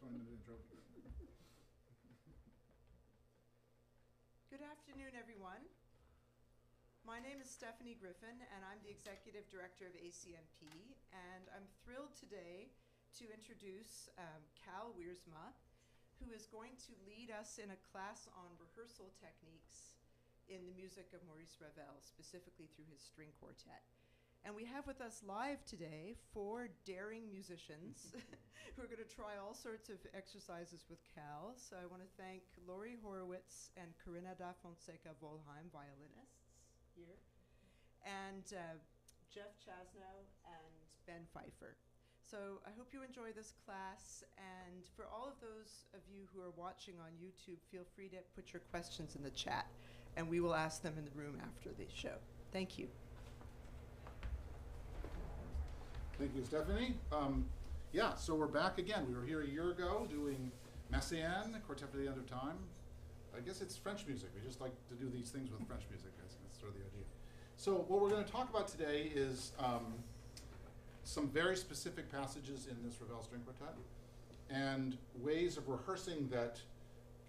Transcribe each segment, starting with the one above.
20-minute intro. Good afternoon, everyone. My name is Stephanie Griffin, and I'm the Executive Director of ACMP, and I'm thrilled today to introduce Cal Wiersma, who is going to lead us in a class on rehearsal techniques in the music of Maurice Ravel, specifically through his string quartet. And we have with us live today 4 daring musicians who are going to try all sorts of exercises with Cal. So I want to thank Laurie Horowitz and Corinna da Fonseca Wollheim, violinists here, and Jeff Chasnow and Ben Pfeifer. So I hope you enjoy this class, and for all of those of you who are watching on YouTube, feel free to put your questions in the chat, and we will ask them in the room after the show. Thank you. Thank you, Stephanie. Yeah, so we're back again. We were here a year ago doing Messiaen, Quartet for the End of Time. I guess it's French music. We just like to do these things with French music. That's sort of the idea. So what we're going to talk about today is some very specific passages in this Ravel String Quartet and ways of rehearsing that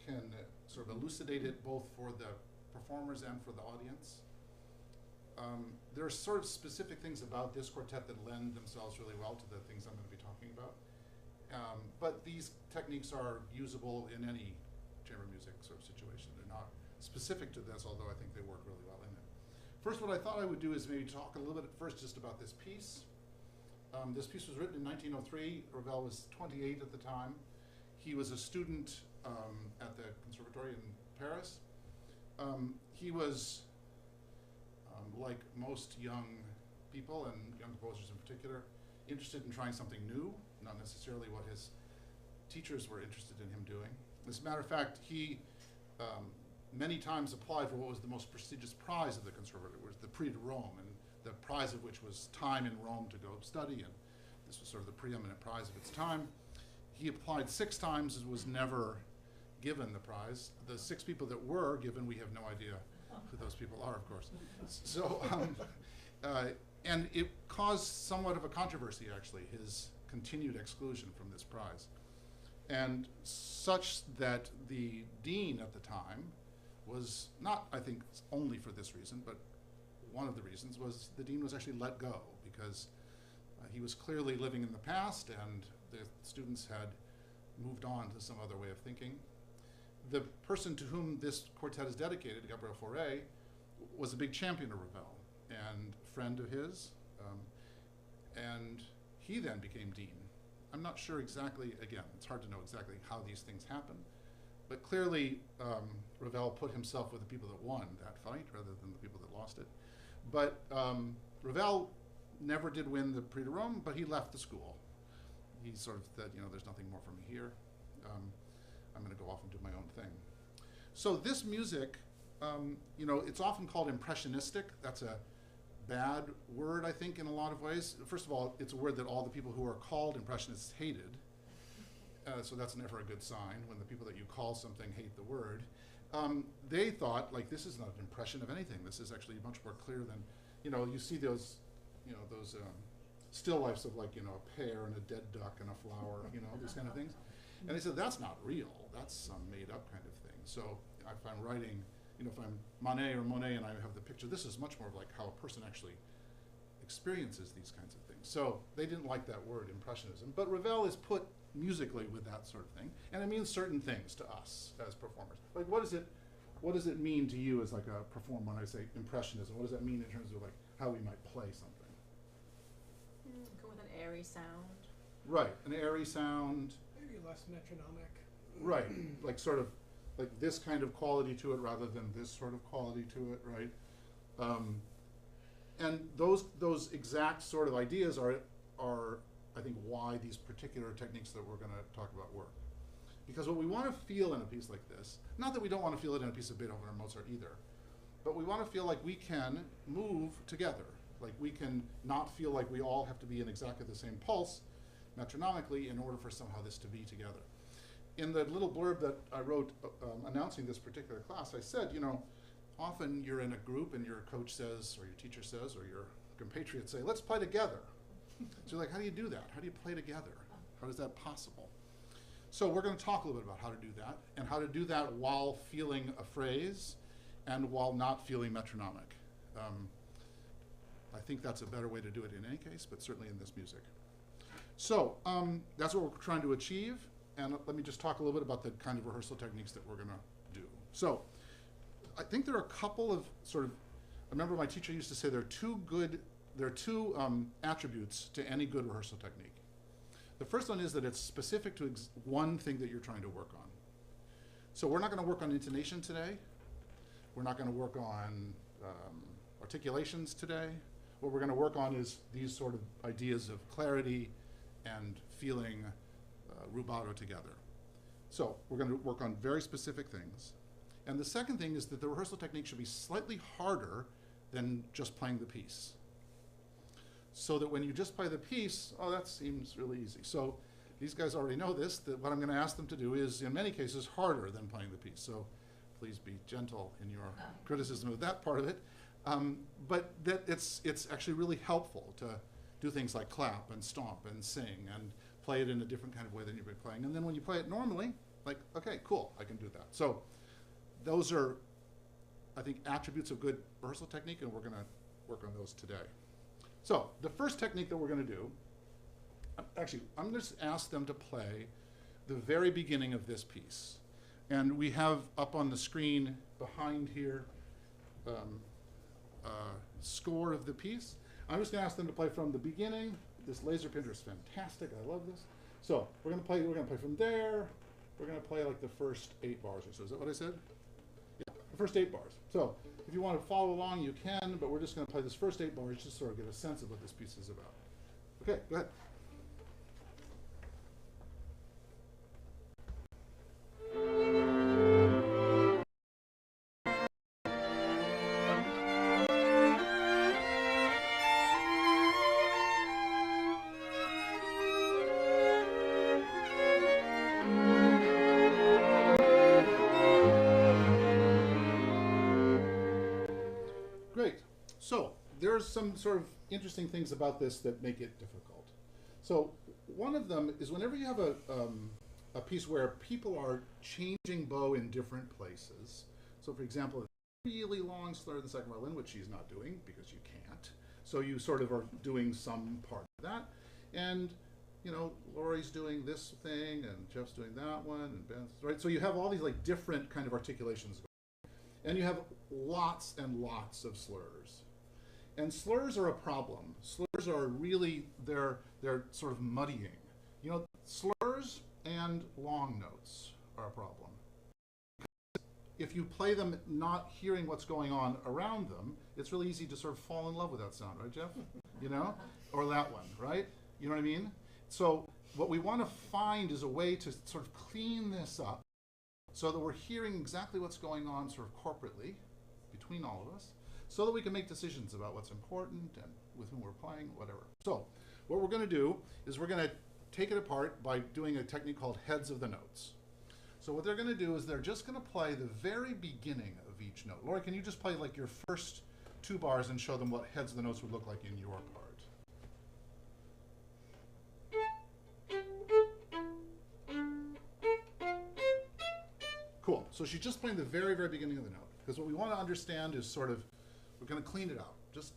can sort of elucidate it both for the performers and for the audience. There are sort of specific things about this quartet that lend themselves really well to the things I'm going to be talking about. But these techniques are usable in any chamber music sort of situation. They're not specific to this, although I think they work really well in it. First, what I thought I would do is maybe talk a little bit at first just about this piece. This piece was written in 1903. Ravel was 28 at the time. He was a student at the Conservatory in Paris. He was like most young people, and young composers in particular, interested in trying something new, not necessarily what his teachers were interested in him doing. As a matter of fact, he many times applied for what was the most prestigious prize of the Conservatory, was the Prix de Rome, and the prize of which was time in Rome to go study, and this was sort of the preeminent prize of its time. He applied 6 times and was never given the prize. The 6 people that were given, we have no idea who those people are, of course. So, and it caused somewhat of a controversy, actually, his continued exclusion from this prize. And such that the dean at the time was not, I think, only for this reason, but one of the reasons was the dean was actually let go because he was clearly living in the past and the students had moved on to some other way of thinking. The person to whom this quartet is dedicated, Gabriel Fauré, was a big champion of Ravel and friend of his, and he then became dean. I'm not sure exactly, again, it's hard to know exactly how these things happen, but clearly Ravel put himself with the people that won that fight rather than the people that lost it. But Ravel never did win the Prix de Rome, but he left the school. He sort of said, you know, there's nothing more for me here. I'm going to go off and do my own thing. So this music, you know, it's often called impressionistic. That's a bad word, I think, in a lot of ways. First of all, it's a word that all the people who are called impressionists hated. So that's never a good sign when the people that you call something hate the word. They thought, like, this is not an impression of anything. This is actually much more clear than, you know, you see those, you know, those still lifes of, like, you know, a pear and a dead duck and a flower, you know, these kind of things. And they said, that's not real. That's some made-up kind of thing. So if I'm writing, you know, if I'm Monet and I have the picture, this is much more of like how a person actually experiences these kinds of things. So they didn't like that word, impressionism. But Ravel is put musically with that sort of thing, and it means certain things to us as performers. Like, what does it mean to you as like a performer when I say impressionism? What does that mean in terms of like how we might play something? Go with an airy sound. Right, an airy sound. Maybe less metronomic. Right, like sort of like this kind of quality to it rather than this sort of quality to it, right? And those exact sort of ideas are I think why these particular techniques that we're going to talk about work. Because what we want to feel in a piece like this, not that we don't want to feel it in a piece of Beethoven or Mozart either, but we want to feel like we can move together. Like we can not feel like we all have to be in exactly the same pulse metronomically in order for somehow this to be together. In the little blurb that I wrote announcing this particular class, I said, you know, often you're in a group and your coach says, or your teacher says, or your compatriots say, let's play together. So you're like, how do you do that? How do you play together? How is that possible? So we're going to talk a little bit about how to do that, and how to do that while feeling a phrase and while not feeling metronomic. I think that's a better way to do it in any case, but certainly in this music. So that's what we're trying to achieve, and let me just talk a little bit about the kind of rehearsal techniques that we're going to do. So I think there are a couple of sort of, I remember my teacher used to say there are two attributes to any good rehearsal technique. The first one is that it's specific to one thing that you're trying to work on. So we're not going to work on intonation today. We're not going to work on articulations today. What we're going to work on is these sort of ideas of clarity and feeling rubato together. So we're going to work on very specific things. And the second thing is that the rehearsal technique should be slightly harder than just playing the piece. So that when you just play the piece, oh, that seems really easy. So these guys already know this, that what I'm going to ask them to do is, in many cases, harder than playing the piece. So please be gentle in your criticism of that part of it. But that it's actually really helpful to do things like clap and stomp and sing and play it in a different kind of way than you've been playing. And then when you play it normally, like, okay, cool, I can do that. So those are, I think, attributes of good rehearsal technique, and we're going to work on those today. So the first technique that we're going to do, actually, I'm going to ask them to play the very beginning of this piece. And we have up on the screen behind here score of the piece. I'm just going to ask them to play from the beginning. This laser pointer is fantastic. I love this. So we're going to play from there. We're going to play like the first 8 bars or so. Is that what I said? Yeah, the first 8 bars. So if you want to follow along, you can, but we're just going to play this first 8 bars just to sort of get a sense of what this piece is about. Okay, go ahead. So there's some sort of interesting things about this that make it difficult. So one of them is whenever you have a piece where people are changing bow in different places. So for example, a really long slur in the second violin, which she's not doing because you can't. So you sort of are doing some part of that. And you know, Laurie's doing this thing and Jeff's doing that one and Ben's, right? So you have all these like different kind of articulations going on. And you have lots and lots of slurs. And slurs are a problem. Slurs are really, they're sort of muddying. You know, slurs and long notes are a problem. If you play them not hearing what's going on around them, it's really easy to sort of fall in love with that sound, right, Jeff? You know? Or that one, right? You know what I mean? So what we want to find is a way to sort of clean this up so that we're hearing exactly what's going on sort of corporately between all of us, so that we can make decisions about what's important and with whom we're playing, whatever. So what we're going to do is we're going to take it apart by doing a technique called heads of the notes. So what they're going to do is they're just going to play the very beginning of each note. Laurie, can you just play like your first 2 bars and show them what heads of the notes would look like in your part? Cool. So she's just playing the very, very beginning of the note. Because what we want to understand is sort of, we're going to clean it out, just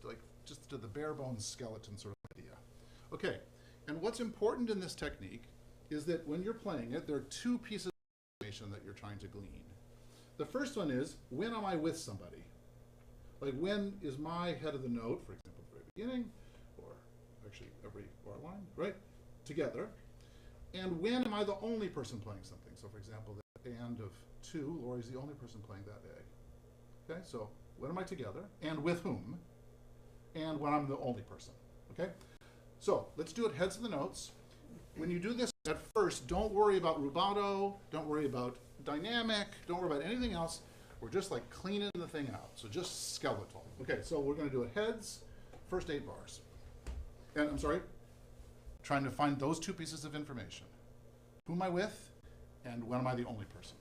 to the bare bones skeleton sort of idea. Okay, and what's important in this technique is that when you're playing it, there are 2 pieces of information that you're trying to glean. The first one is, when am I with somebody? Like, when is my head of the note, for example, at the very beginning, or actually every bar line, right, together? And when am I the only person playing something? So for example, the and of 2, Laurie's the only person playing that A. Okay, so when am I together, and with whom, and when I'm the only person, okay? So let's do it heads of the notes. When you do this at first, don't worry about rubato, don't worry about dynamic, don't worry about anything else. We're just like cleaning the thing out, so just skeletal. Okay, so we're gonna do it heads, first 8 bars. And I'm sorry, trying to find those 2 pieces of information. Who am I with, and when am I the only person?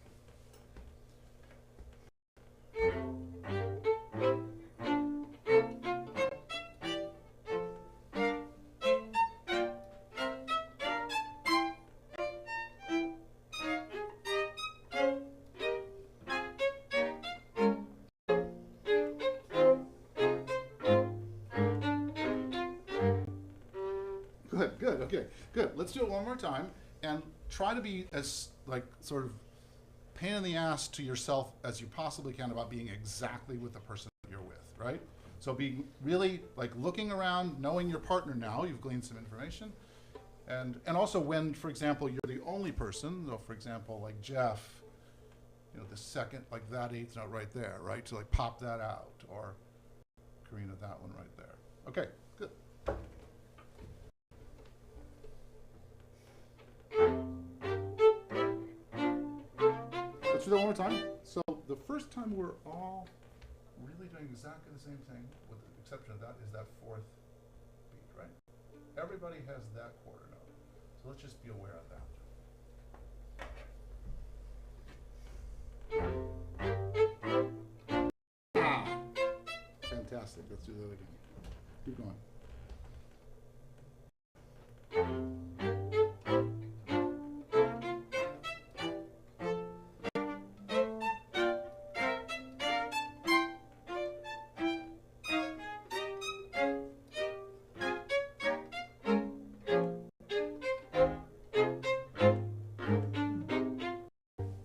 Okay, good. Let's do it one more time and try to be as like sort of pain in the ass to yourself as you possibly can about being exactly with the person that you're with, right? So be really like looking around, knowing your partner now, you've gleaned some information. And also when, for example, you're the only person, so for example, like Jeff, you know, the second, like that eighth note right there, right? To like pop that out, or Corinna, that one right there. Okay, good. Let's do that one more time. So the first time we're all really doing exactly the same thing, with the exception of that, is that fourth beat, right? Everybody has that quarter note. So let's just be aware of that. Ah, fantastic. Let's do that again. Keep going.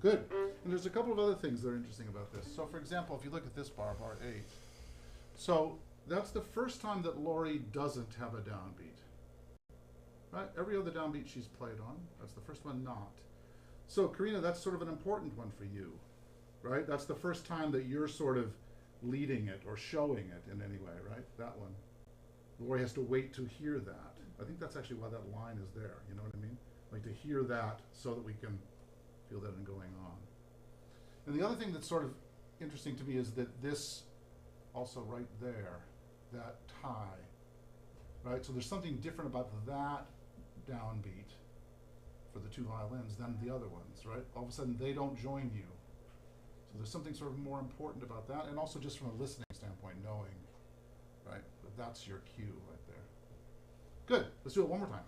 Good. And there's a couple of other things that are interesting about this. So for example, if you look at this bar, bar 8, so that's the first time that Laurie doesn't have a downbeat. Right? Every other downbeat she's played on. That's the first one not. So Corinna, that's sort of an important one for you, right? That's the first time that you're sort of leading it or showing it in any way, right? That one. Laurie has to wait to hear that. I think that's actually why that line is there, you know what I mean? Like to hear that so that we can feel that in going on. And the other thing that's sort of interesting to me is that this also right there, that tie, right? So there's something different about that downbeat for the two violins than the other ones, right? All of a sudden they don't join you. So there's something sort of more important about that, and also just from a listening standpoint, knowing, right, that that's your cue right there. Good, let's do it one more time.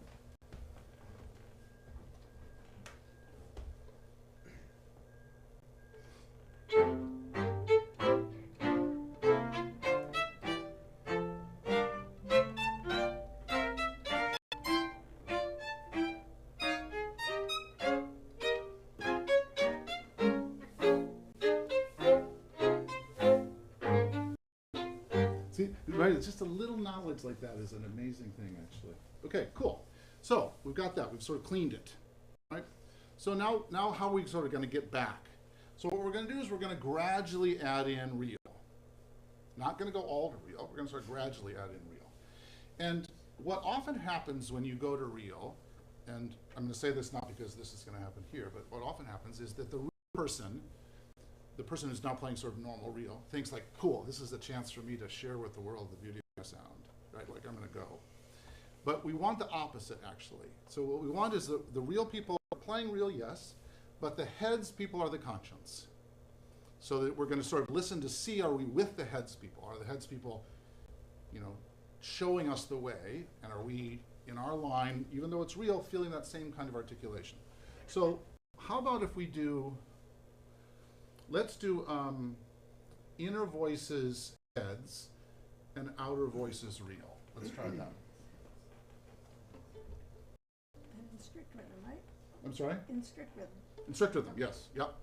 Right, it's just a little knowledge like that is an amazing thing, actually. Okay, cool. So we've got that. We've sort of cleaned it, right? So now how are we sort of going to get back? So what we're going to do is we're going to gradually add in real. Not going to go all to real. We're going to start gradually add in real. And what often happens when you go to real, and I'm going to say this not because this is going to happen here, but what often happens is that the person who's now playing sort of normal real thinks like, cool, this is a chance for me to share with the world the beauty of my sound, right? Like I'm going to go. But we want the opposite, actually. So what we want is the real people are playing real, yes, but the heads people are the conscience. So that we're going to sort of listen to see, are we with the heads people? Are the heads people, you know, showing us the way? And are we, in our line, even though it's real, feeling that same kind of articulation? So how about if we do, let's do inner voices heads and outer voices real. Let's try that. And in strict rhythm, right? I'm sorry? In strict rhythm. In strict rhythm, yes. Yep.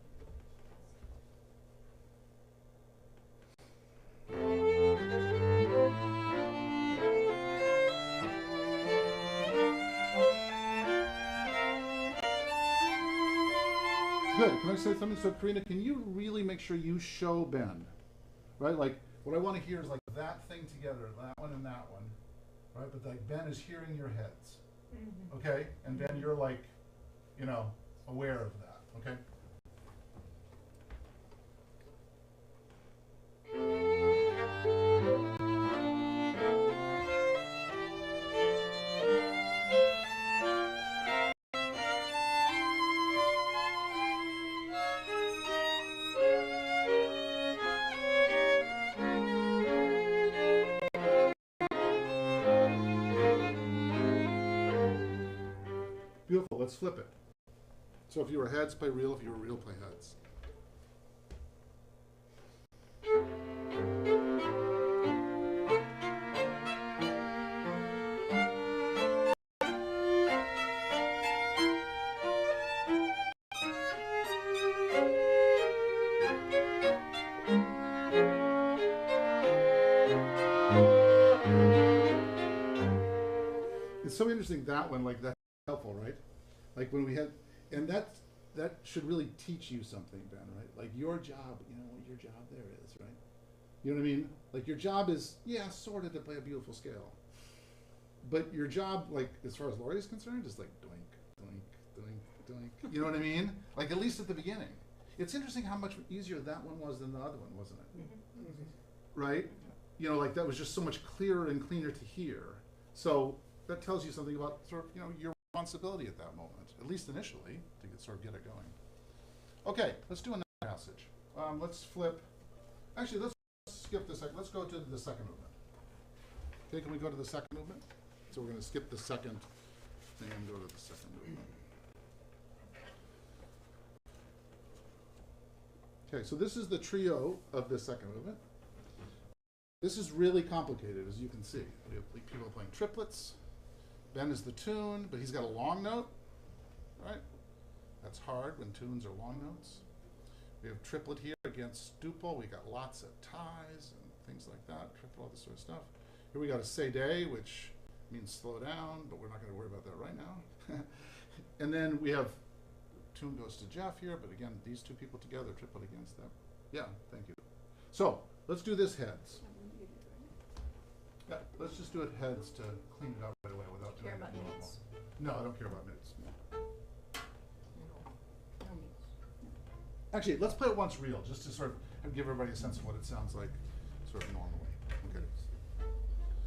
Good. Can I say something? So, Corinna, can you really make sure you show Ben? Right? Like, what I want to hear is like that thing together, that one and that one. Right? But like Ben is hearing your heads. Mm-hmm. Okay? And Ben, you're like, you know, aware of that. Okay? Beautiful. Let's flip it. So if you were heads, play real. If you were real, play heads. that one, like, that's helpful, right? Like when we had, and that should really teach you something, Ben, right? Like your job, you know what your job there is, right? You know what I mean? Like your job is, yeah, sort of to play a beautiful scale. But your job, like, as far as Laurie is concerned, is like doink, doink, doink, doink. You know what I mean? Like at least at the beginning. It's interesting how much easier that one was than the other one, wasn't it? Mm-hmm. Right? You know, like that was just so much clearer and cleaner to hear. So that tells you something about sort of, you know, your responsibility at that moment, at least initially, to get it going. Okay, let's do another passage. Let's flip. Actually, let's skip the second. Let's go to the second movement. Okay, can we go to the second movement? So we're going to skip the second thing and go to the second movement. Okay, so this is the trio of the second movement. This is really complicated, as you can see. We have people playing triplets. Ben is the tune, but he's got a long note, right? That's hard when tunes are long notes. We have triplet here against duple. We got lots of ties and things like that, triple, all this sort of stuff. Here we got a cédé, which means slow down, but we're not going to worry about that right now. And then we have tune goes to Jeff here, but again, these two people together, triplet against them. Yeah, thank you. So let's do this heads. Yeah, let's just do it heads to clean it up right away without doing Care about it normal. notes? No, I don't care about minutes. No. No means. Actually, let's play it once real, just to sort of give everybody a sense of what it sounds like sort of normally. Okay.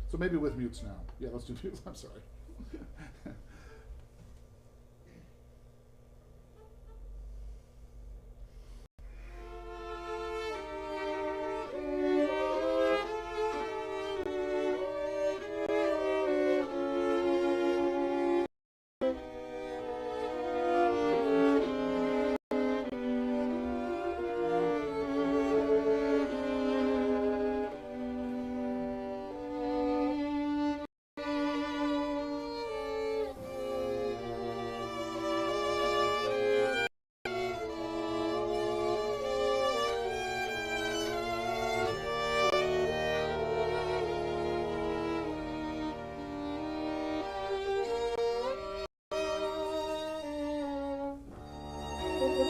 So maybe with mutes now. Yeah, let's do mutes. I'm sorry.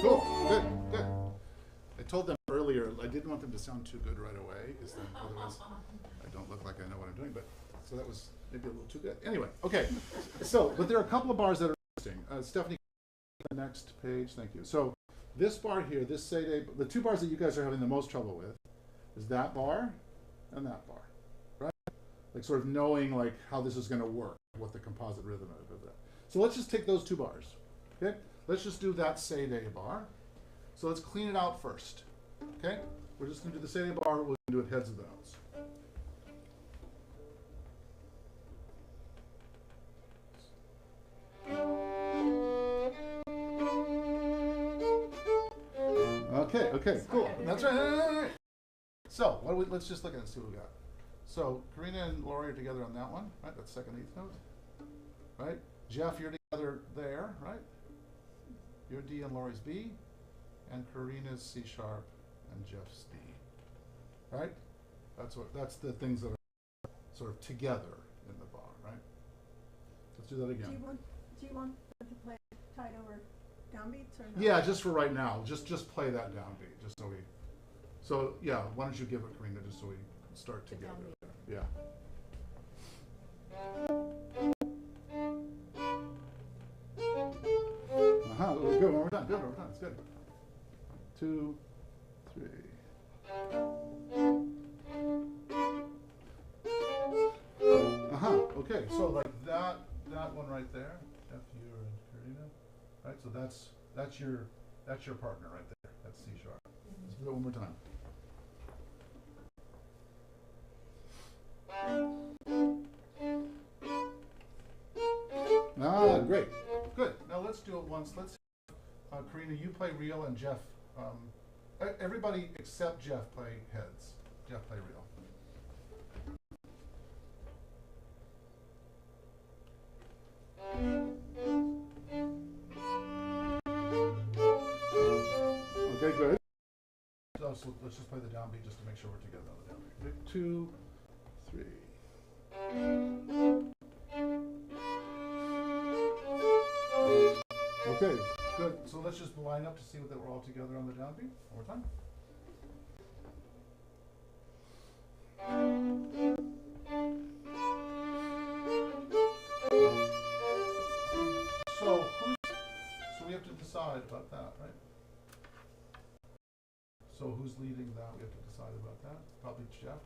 Cool, good, good. I told them earlier, I didn't want them to sound too good right away, because then otherwise I don't look like I know what I'm doing, but, so that was maybe a little too good. Anyway, okay, so, but there are a couple of bars that are interesting. Stephanie, the next page, thank you. So, this bar here, this cédé, the two bars that you guys are having the most trouble with is that bar and that bar, right? Like sort of knowing like how this is gonna work, what the composite rhythm of that. So let's just take those two bars, okay? Let's just do that cédé bar. So let's clean it out first, okay? We're just gonna do the cédé bar, we're gonna do it heads of the notes. Okay, okay, cool. That's right. So, what do we, let's just look at it and see what we got. So, Corinna and Laurie are together on that one, right? That's second eighth note, right? Jeff, you're together there, right? Your D and Laurie's B, and Corinna's C sharp and Jeff's D, right? That's the things that are sort of together in the bar, right? Let's do that again. Do you want them to play tied over downbeats or no? Yeah, just for right now. Just play that downbeat, just so we. So yeah, why don't you give it, Corinna, just so we start The together. downbeat. Yeah. Good. One more time. Good. One more time. It's good. 2, 3. Okay. So like that one right there. F, U, and Corinna. Right. So that's your partner right there. That's C sharp. Let's do it one more time. Great. Good. Now let's do it once. Let's, Corinna, you play real and Jeff, everybody except Jeff play heads. Jeff play real. Okay, good. So let's just play the downbeat just to make sure we're together on the downbeat. 2, 3. Okay, good. So let's just line up to see that we're all together on the downbeat. One more time. So we have to decide about that, right? So who's leading that? We have to decide about that. Probably Jeff.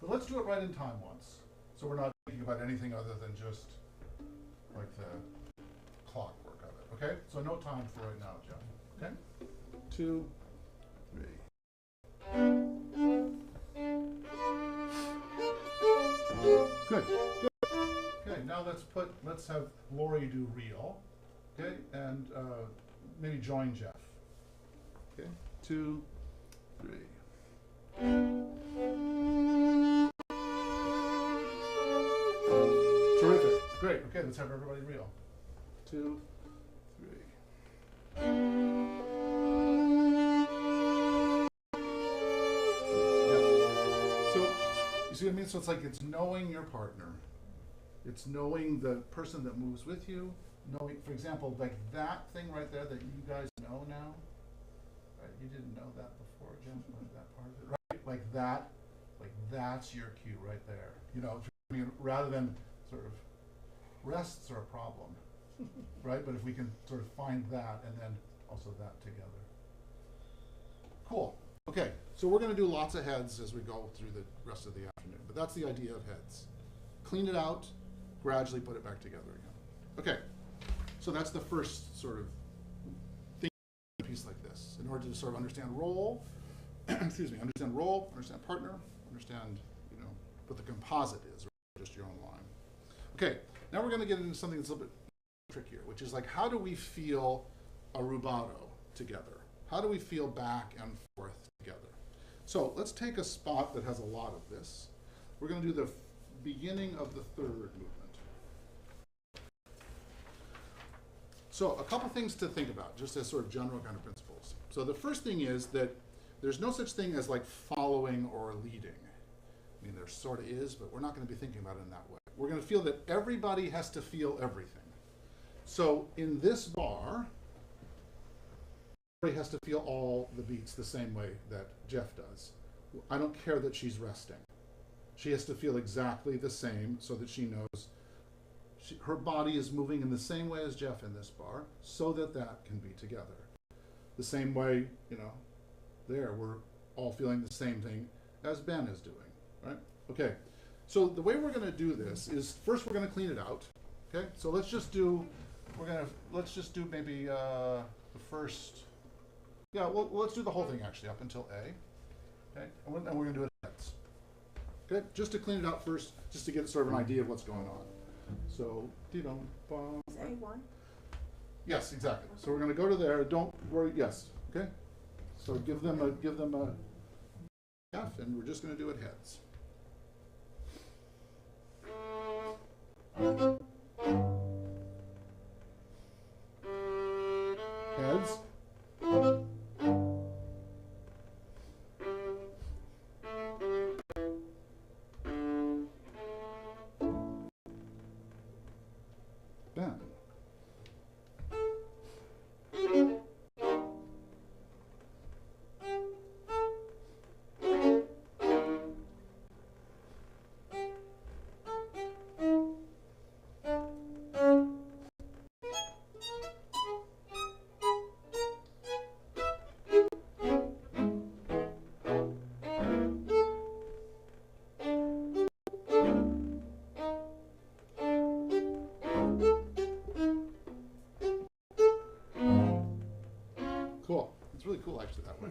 But let's do it right in time once. So we're not thinking about anything other than just like the clockwork of it. Okay? So no time for right now, Jeff. Okay? 2, 3. Good. Good. Okay, now let's have Lori do real. Okay, and maybe join Jeff. Okay, 2, 3. Terrific. Great. Okay, let's have everybody reel. 2, 3. So you see what I mean? So it's like it's knowing your partner. It's knowing the person that moves with you. Knowing, for example, like that thing right there that you guys know now. Right? You didn't know that before, Jeff, like that part of it, right? Like that's your cue right there. You know, I mean, rather than sort of rests are a problem, right? But if we can sort of find that and then also that together. Cool. Okay, so we're going to do lots of heads as we go through the rest of the afternoon, but that's the idea of heads. Clean it out, gradually put it back together again. Okay, so that's the first sort of thing in a piece like this. In order to sort of understand role, excuse me, understand role, understand partner, understand, you know, what the composite is, or just your own line. Okay, now we're going to get into something that's a little bit trickier, which is like, how do we feel a rubato together? How do we feel back and forth together? So let's take a spot that has a lot of this. We're going to do the beginning of the third movement. So a couple things to think about, just as sort of general kind of principles. So the first thing is that there's no such thing as like following or leading. I mean, there sort of is, but we're not going to be thinking about it in that way. We're going to feel that everybody has to feel everything. So in this bar, everybody has to feel all the beats the same way that Jeff does. I don't care that she's resting. She has to feel exactly the same so that she knows her body is moving in the same way as Jeff in this bar so that that can be together. The same way, you know, there we're all feeling the same thing as Ben is doing, right? Okay, so the way we're going to do this is first we're going to clean it out. Okay, so let's just do maybe the first. Yeah, well, let's do the whole thing actually up until A. Okay, and we're going to do it heads. Okay, just to clean it out first, just to get sort of an idea of what's going on. So, Is A1? yes, exactly. So we're going to go to there. Don't worry. Yes. Okay. So give them a F, and we're just going to do it heads. Heads. Ben. Cool. It's really cool actually that way.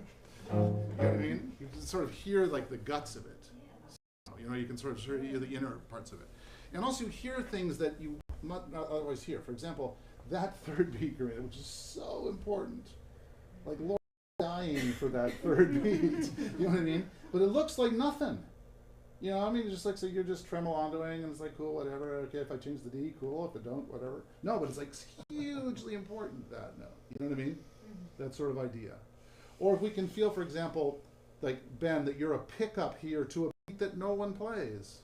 You know what I mean? You can sort of hear like the guts of it. You know, you can sort of hear the inner parts of it. And also hear things that you might not otherwise hear. For example, that third beat, Corinna, which is so important. Like Laura dying for that third beat. You know what I mean? But it looks like nothing. You know, I mean, just like, so you're just tremolandoing and it's like, cool, whatever. Okay, if I change the D, cool. If I don't, whatever. No, but it's like hugely important, that note. You know what I mean? That sort of idea. Or if we can feel, for example, like Ben, that you're a pickup here to a beat that no one plays.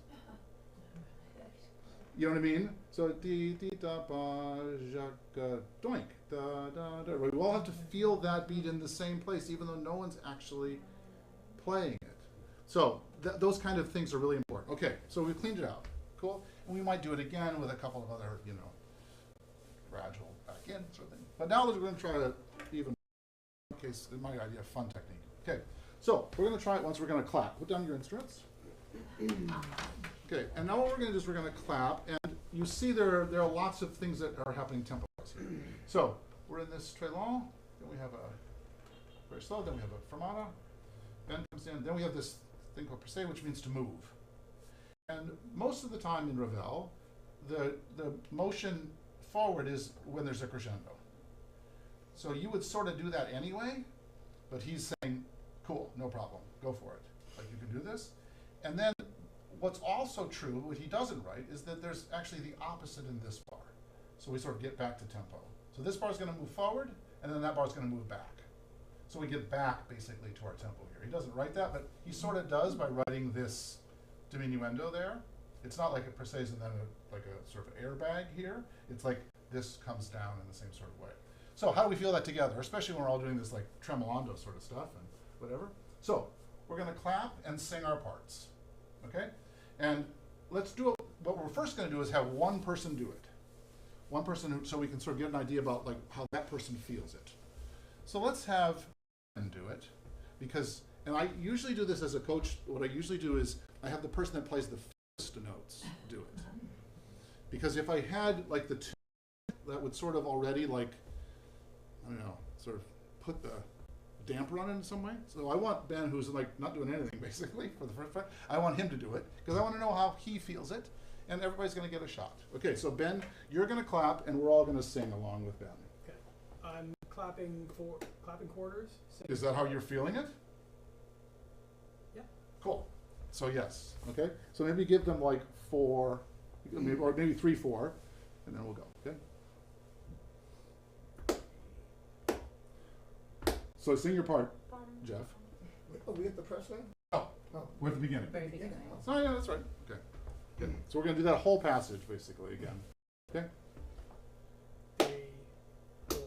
You know what I mean? So dee dee da ba jacques doink da da da. We all have to feel that beat in the same place, even though no one's actually playing it. So those kind of things are really important. Okay, so we've cleaned it out. Cool. And we might do it again with a couple of other, you know, gradual back in sort of thing. But now we're going to try to even, in case in my idea, fun technique. Okay, so we're going to try it once. We're going to clap. Put down your instruments. Okay, and now what we're going to do is we're going to clap, and you see there are lots of things that are happening tempo-wise here. So we're in this très lent, then we have a very slow, then we have a fermata, Ben comes in, then we have this thing called per se, which means to move. And most of the time in Ravel, the motion forward is when there's a crescendo. So you would sort of do that anyway, but he's saying, cool, no problem, go for it. Like you can do this. And then what's also true, what he doesn't write, is that there's actually the opposite in this bar. So we sort of get back to tempo. So this bar is going to move forward, and then that bar is going to move back. So we get back basically to our tempo here. He doesn't write that, but he sort of does by writing this diminuendo there. It's not like a preces and then like a sort of airbag here. It's like this comes down in the same sort of way. So how do we feel that together, especially when we're all doing this like tremolando sort of stuff and whatever? So we're going to clap and sing our parts, okay? And let's do it. What we're first going to do is have one person do it. One person, so we can sort of get an idea about like how that person feels it. So let's have Ben do it, because, and I usually do this as a coach. What I usually do is I have the person that plays the first notes do it. Because if I had like the two, that would sort of already like, I don't know, sort of put the damper on it in some way. So I want Ben, who's like not doing anything basically for the first part, I want him to do it because I want to know how he feels it, and everybody's going to get a shot. Okay, so Ben, you're going to clap, and we're all going to sing along with Ben. Okay, I'm clapping quarters. Is that how you're feeling it? Yeah. Cool. So yes. Okay. So maybe give them like 4, or maybe 3, 4, and then we'll go. Okay. So sing your part, Jeff. Oh, we get the press thing? Oh, we're at the beginning. Very beginning. Oh, yeah, that's right. Okay. Good. So we're going to do that whole passage basically again. Okay. 3, 4.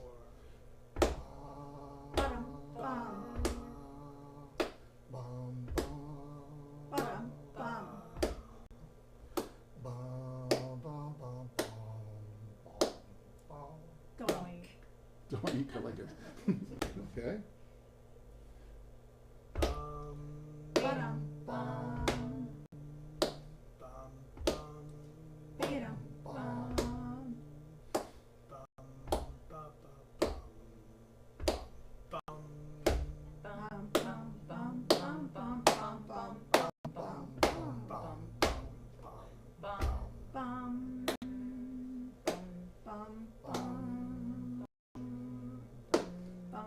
Ba-dum, bum. Ba-dum, bum. Doink. Doink, I like it. Okay. Ba-dum, bum. Ba-dum, bum. Bum, bum, bum, bum, bum, bum, bum, bum, bum, bum, bum, bum. Bum, bum, bum, bum, bum, bum.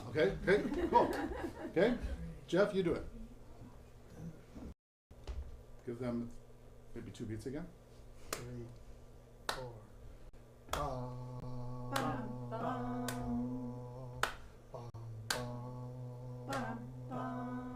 Okay, cool. Okay, Jeff, you do it. Give them maybe 2 beats again. 3, 4. Ba-dum, bum. Ba-dum, bum.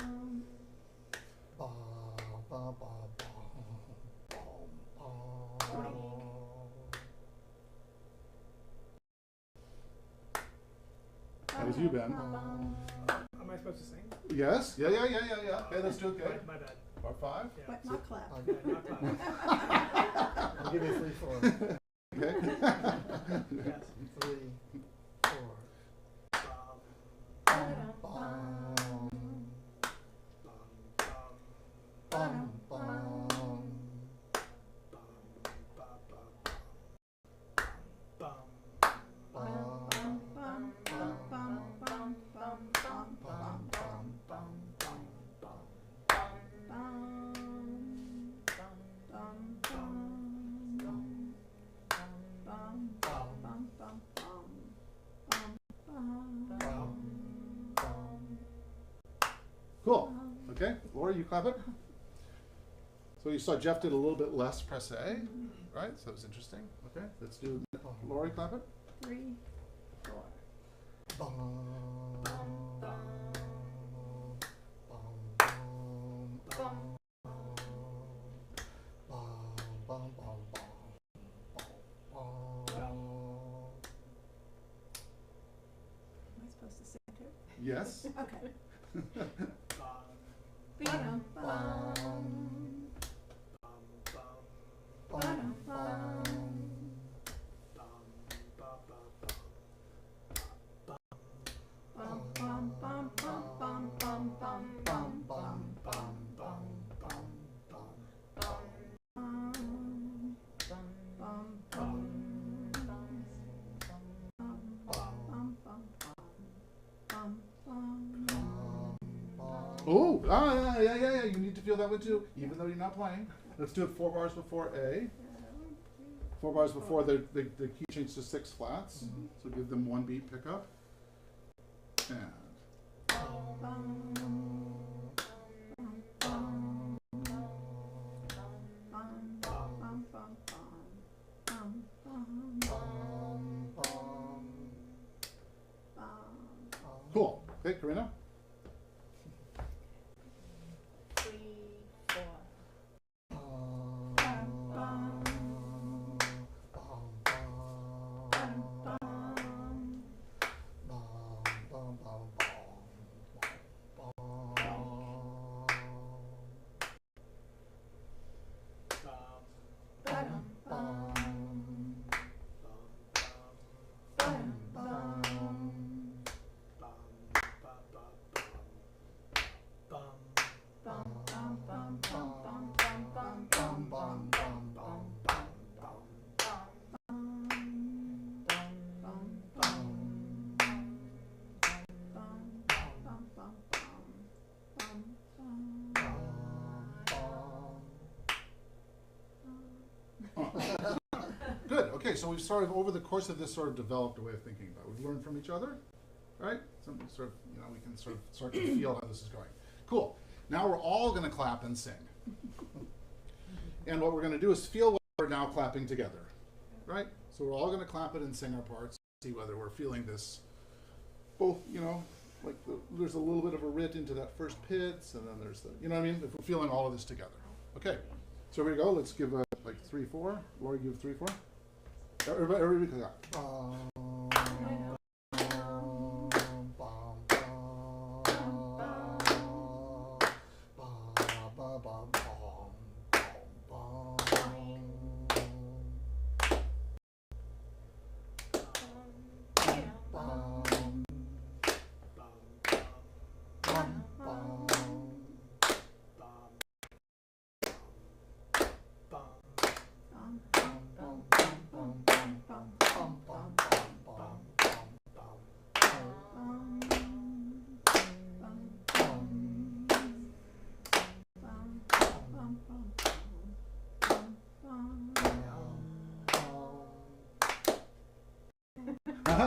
That was you, Ben. Am I supposed to sing? Yes. Yeah. Okay, let's do it. Good. My bad. Part 5. Yeah. But not clap. Yeah, not clap. I'll give you 3, 4. Okay. Yes. 3, 4. Ba-dum, bum. Ba-dum, bum. Bum, bum, bum, bum, bum, bum, bum, bum, bum, bum, bum, bum. Bum, bum, bum, bum, bum, bum. Cool. Okay, Laura, you clap it. So you saw Jeff did a little bit less presse, right? So it was interesting. Okay, let's do Lori, clap it. 3, 4. Yes. Okay. Ba-dum. Oh, yeah. You need to feel that one too, even though you're not playing. Let's do it 4 bars before A. 4 bars before the key changes to 6 flats. So give them 1 beat pickup. And cool. Okay, Corinna. 3, 4. Good. Okay, so we've sort of over the course of this sort of developed a way of thinking about it. We've learned from each other, right? Some sort of, we can sort of start to feel how this is going. Cool. Now we're all going to clap and sing. And what we're going to do is feel what we're now clapping together, right? So we're all going to clap it and sing our parts, see whether we're feeling this, both, like there's a little bit of a writ into that first pitch, and then there's the, you know what I mean? If we're feeling all of this together. Okay, so here we go. Let's give like 3, 4. Laura, give 3, 4. Everybody clap.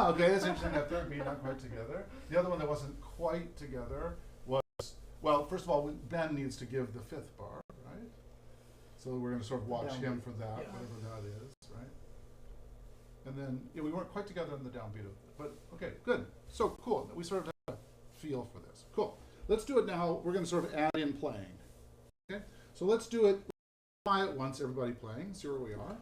Okay, that's interesting. That third beat not quite together. The other one that wasn't quite together was, well, first of all, Ben needs to give the 5th bar, right? So we're going to sort of watch him for that, whatever that is, right? And then, we weren't quite together on the downbeat of it, but okay, good. So cool. We sort of have a feel for this. Cool. Let's do it now. We're going to sort of add in playing. Okay? So let's do it. Try it once, everybody playing. See where we are.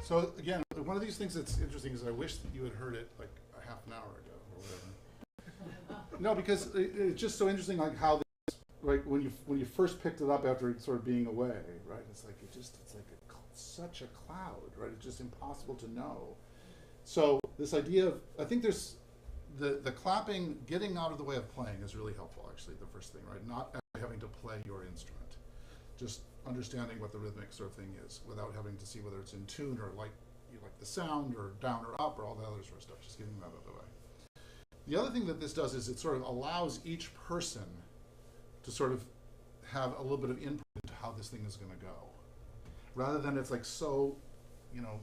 So again, one of these things that's interesting is I wish that you had heard it like a half an hour ago or whatever. No, because it's just so interesting, like how this, right, when you first picked it up after sort of being away, right? It's like it's like a such a cloud, right? It's just impossible to know. So this idea of, I think there's, the clapping, getting out of the way of playing is really helpful, actually, the first thing, right? Not actually having to play your instrument. Just understanding what the rhythmic sort of thing is without having to see whether it's in tune or like you like the sound or down or up or all the other sort of stuff, just getting that out of the way. The other thing that this does is it sort of allows each person to sort of have a little bit of input into how this thing is going to go. Rather than it's like so, you know,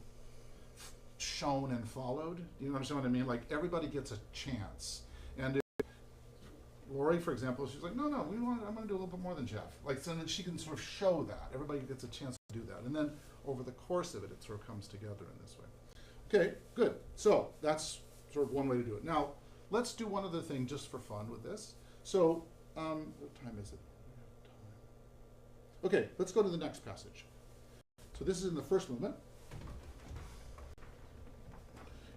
shown and followed. Do you understand what I mean? Like everybody gets a chance. And if Lori, for example, she's like, no, I'm going to do a little bit more than Jeff. Like, so then she can sort of show that. Everybody gets a chance to do that. And then over the course of it, it sort of comes together in this way. Okay, good. So that's sort of one way to do it. Now, let's do one other thing just for fun with this. So, what time is it? Okay, let's go to the next passage. So this is in the first movement.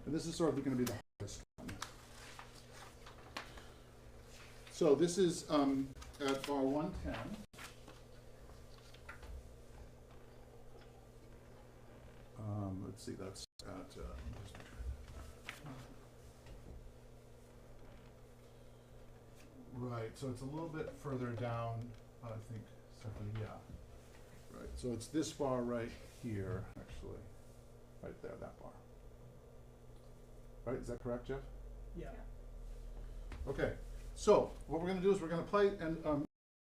And this is sort of going to be the hardest one. So this is at bar 110. Let's see, that's at right, so it's a little bit further down, I think, Stephanie, yeah. Right, so it's this bar right here, actually. Right there, that bar. Right, is that correct, Jeff? Yeah. Okay, so what we're going to do is we're going to play, and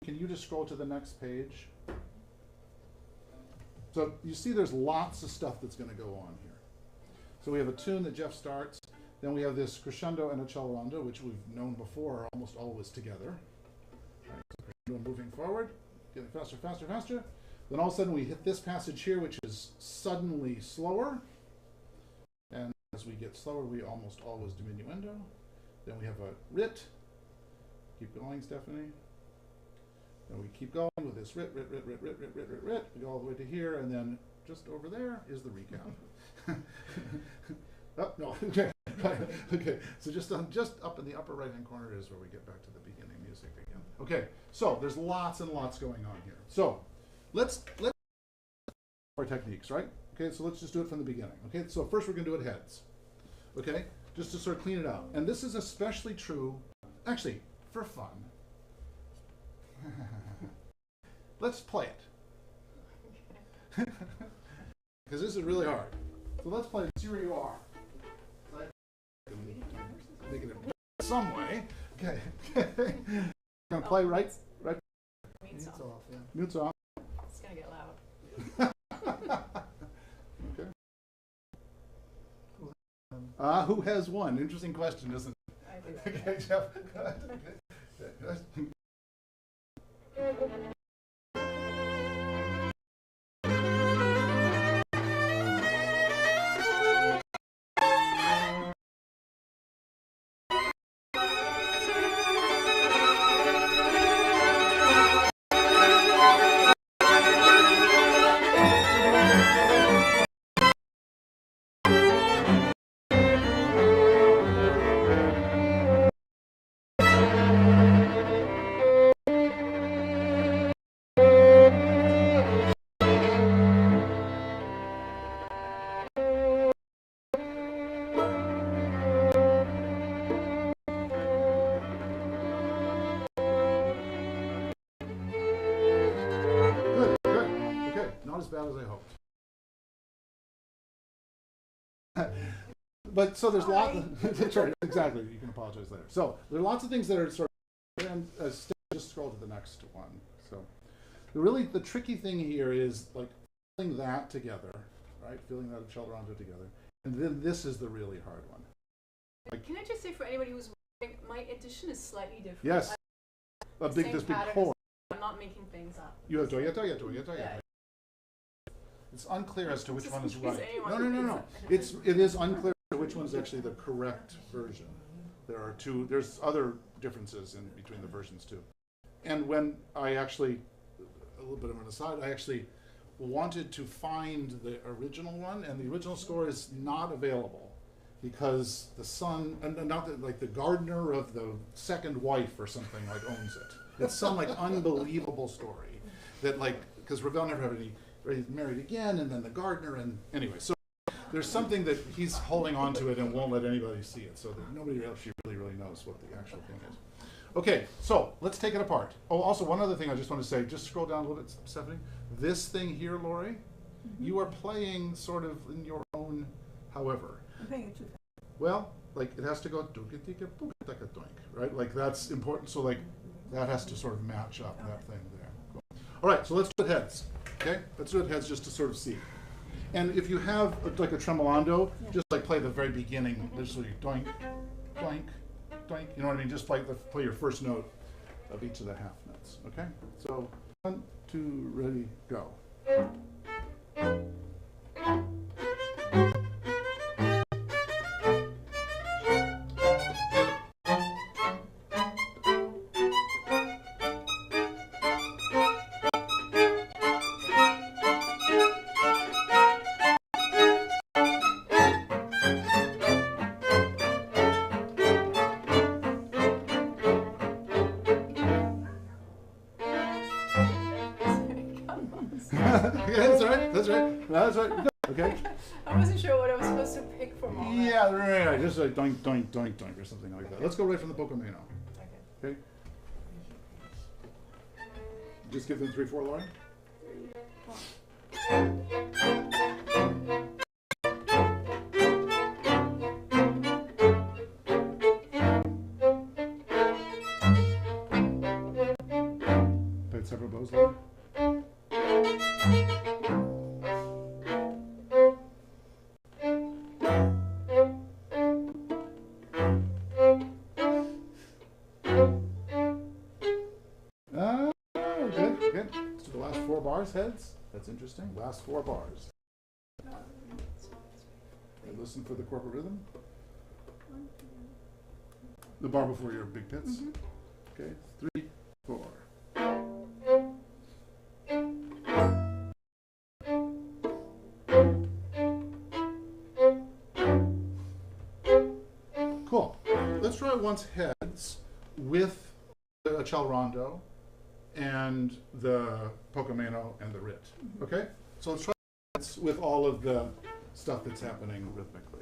can you just scroll to the next page? So you see there's lots of stuff that's going to go on here. So we have a tune that Jeff starts, then we have this crescendo and accelerando, which we've known before are almost always together. Right, so crescendo moving forward, getting faster, faster, faster. Then all of a sudden we hit this passage here, which is suddenly slower. And as we get slower, we almost always diminuendo. Then we have a rit. Keep going, Stephanie. Then we keep going with this rit, rit, rit, rit, rit, rit, rit, rit, rit. We go all the way to here, and then just over there is the recount. Oh, no, okay. Okay, so just up in the upper right-hand corner is where we get back to the beginning music again. Okay, so there's lots and lots going on here. So let's our techniques, right? Okay, so let's just do it from the beginning. Okay, so first we're going to do it heads. Okay, just to sort of clean it out. And this is especially true, actually, for fun. Let's play it. Because this is really hard. So let's play it. See where you are. Making it some way. Okay. We're going to play right. Mute's off. off, yeah. Mute's off. It's gonna get loud. Okay. Who has won? Interesting question, isn't it? I think Okay, Jeff. Go ahead. Okay. Good. As bad as I hoped. But so there's lots of, that's right, exactly, you can apologize later. So there are lots of things that are sort of, and just scroll to the next one. So the tricky thing here is like feeling that together, right? Feeling that accelerando together. And then this is the really hard one. Like, can I just say for anybody who's wondering, my edition is slightly different. yes, this big pattern chord. I'm not making things up. You have to, Yeah. It's unclear as to which Just one is in case right. anyone No. thinks It is unclear which one is actually the correct version. There's other differences in between the versions too. And when I actually, a little bit of an aside, I actually wanted to find the original one, and the original score is not available because the son, and not the, like the gardener of the second wife or something like owns it. It's some like unbelievable story that like, because Ravel never had any he's married again, and then the gardener, and anyway, so there's something that he's holding on to it and won't let anybody see it, so that nobody actually really knows what the actual thing is. Okay, so let's take it apart. Oh, also one other thing I just want to say, just scroll down a little bit, Stephanie. This thing here, Lori, you are playing sort of in your own, however. I'm playing it too fast. Well, like it has to go doink, right? Like that's important. So like that has to sort of match up that thing there. Cool. All right, so let's do it heads. Okay, let's do it heads just to sort of see. And if you have like a tremolando, just like play the very beginning. Literally doink, doink, doink. You know what I mean? Just play your first note of each of the half notes. Okay. So 1, 2, ready, go. That's right. That's right. Okay. I wasn't sure what I was supposed to pick from all that. Yeah, right. Just like doink, doink, doink, doink, or something like that. Let's go right from the Pocomano. Okay. Okay. Just give them 3, 4, Lauren. Played several bows, Lauren. Heads. That's interesting. Last 4 bars. And listen for the corporate rhythm. The bar before your big pits. Okay. 3, 4. Cool. Let's try once heads with a accelerando and the Pocomano and the Rit. Okay? So let's try this with all of the stuff that's happening rhythmically.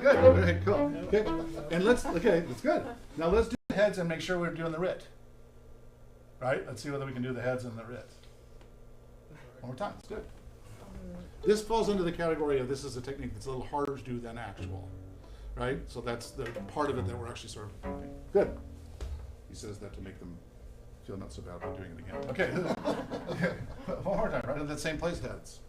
Good. All right, cool. Okay, and that's good. Now let's do the heads and make sure we're doing the Rit. Right? Let's see whether we can do the heads and the Rit. One more time. Let's do it. This falls under the category of this is a technique that's a little harder to do than actual. Right? So that's the part of it that we're actually sort of doing. Good. He says that to make them feel not so bad about doing it again. Okay. Okay. One more time, right? In that same place, heads.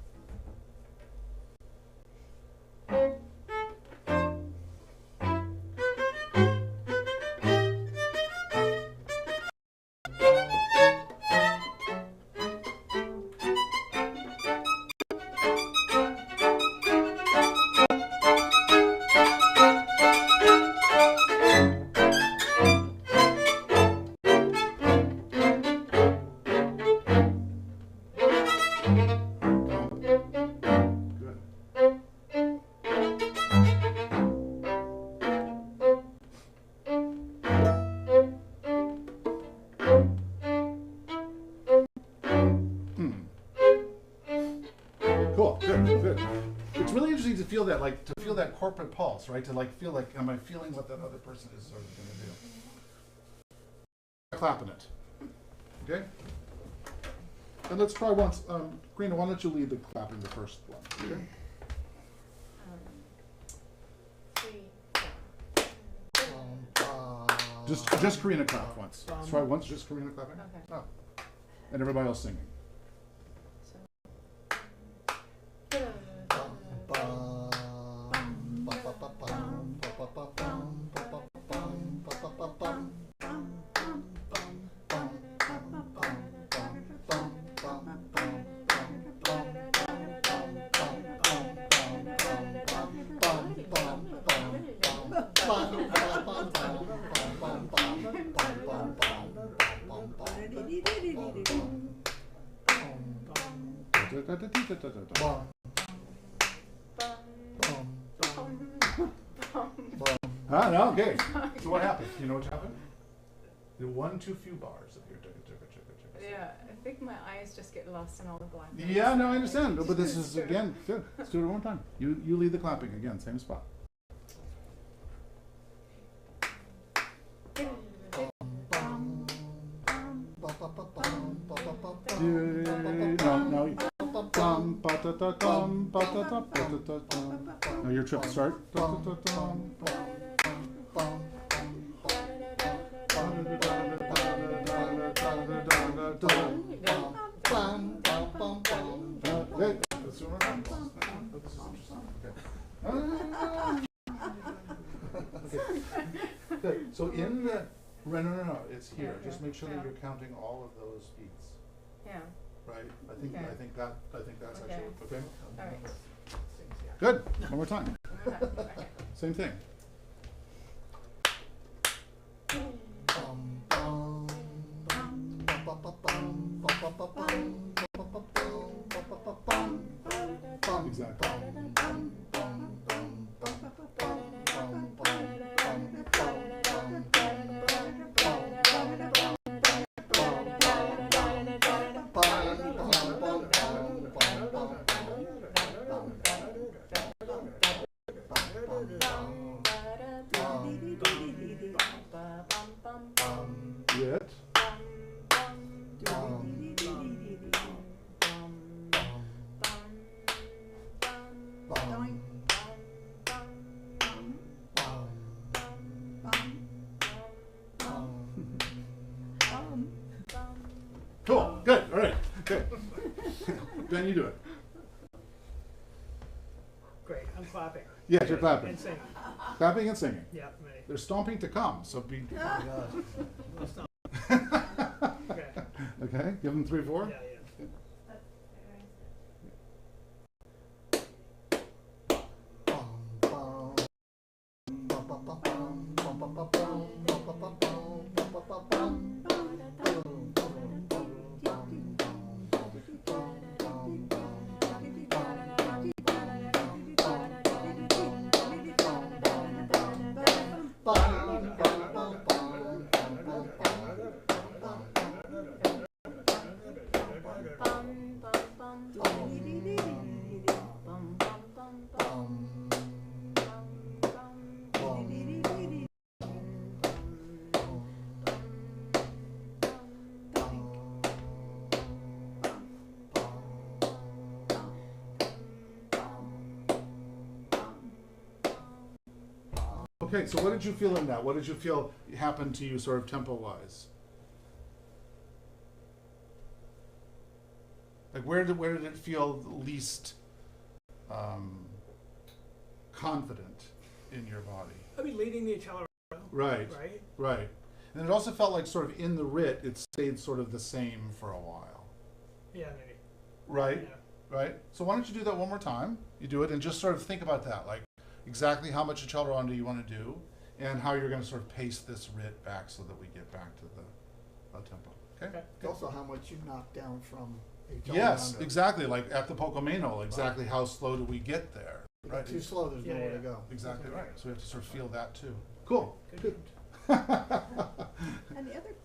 That corporate pulse, right? To like feel like, am I feeling what that other person is sort of going to do? Clapping it. Okay? And let's try once. Corinna, why don't you lead the clapping the first one? Okay? 3, 4. Just Corinna clap once. Let's try once, just Corinna clapping. Okay. Oh. And everybody else singing. So. Ah, no, okay. So what happened? You know what happened? The one too few bars of your Yeah, I think my eyes just get lost in all the black. Yeah, no, I understand. But this is again good. Let's do it one more time. You lead the clapping again, same spot. Now your trip start. Okay, so in the no, it's here. Yeah, Just make sure that yeah. you're counting all of those beats, Yeah. right? I think Okay. that's Okay. actually okay. All right. Good. One more time. Okay. Same thing. Exactly. It. Cool. Good. All right. Good. Ben, you do it. Great. I'm clapping. Yes, you're clapping. And singing. Clapping and singing. Yeah, me. They're stomping to come, so be. We'll stop. Okay. Okay, give them 3, 4. Yeah, yeah. Okay, so what did you feel in that? What did you feel happened to you sort of tempo-wise? Like where did it feel least confident in your body? I mean, leading the accelerando. Right, Right? right. And it also felt like sort of in the writ, it stayed sort of the same for a while. Yeah, maybe. Right, Yeah. right. So why don't you do that one more time? You do it and just sort of think about that, like exactly how much accelerando you want to do and how you're going to sort of pace this writ back so that we get back to the tempo. Okay? Okay. It's also how much you knock down from a Yes, accelerando. exactly. Like at the Pocomeno, exactly how slow do we get there? If Right. you're too slow, there's Yeah, nowhere to yeah. go. Exactly right. So we have to sort of feel that too. Cool. Good. And the other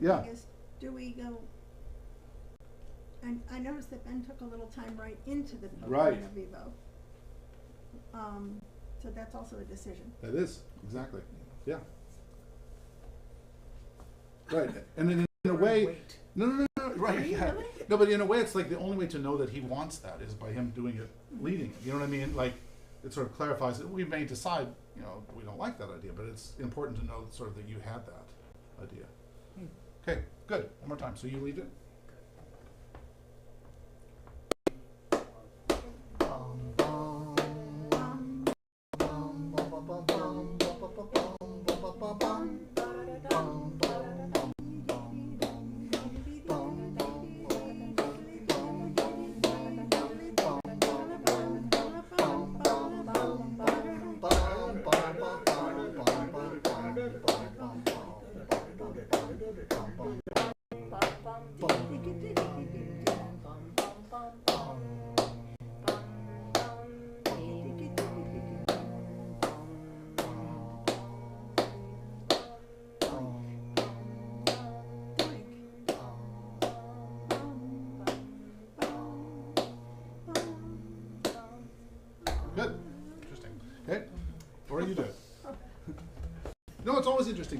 Yeah. thing is, do we go? I noticed that Ben took a little time right into the Right. Pocono Vivo. So that's also a decision. That is, exactly. Yeah. Right. And then in a way, Wait. no, right. Are you Yeah. really? No, but in a way, it's like the only way to know that he wants that is by him doing it, leading it. You know what I mean? Like, it sort of clarifies it. We may decide, you know, we don't like that idea, but it's important to know sort of that you had that idea. Okay, good. One more time. So you lead it.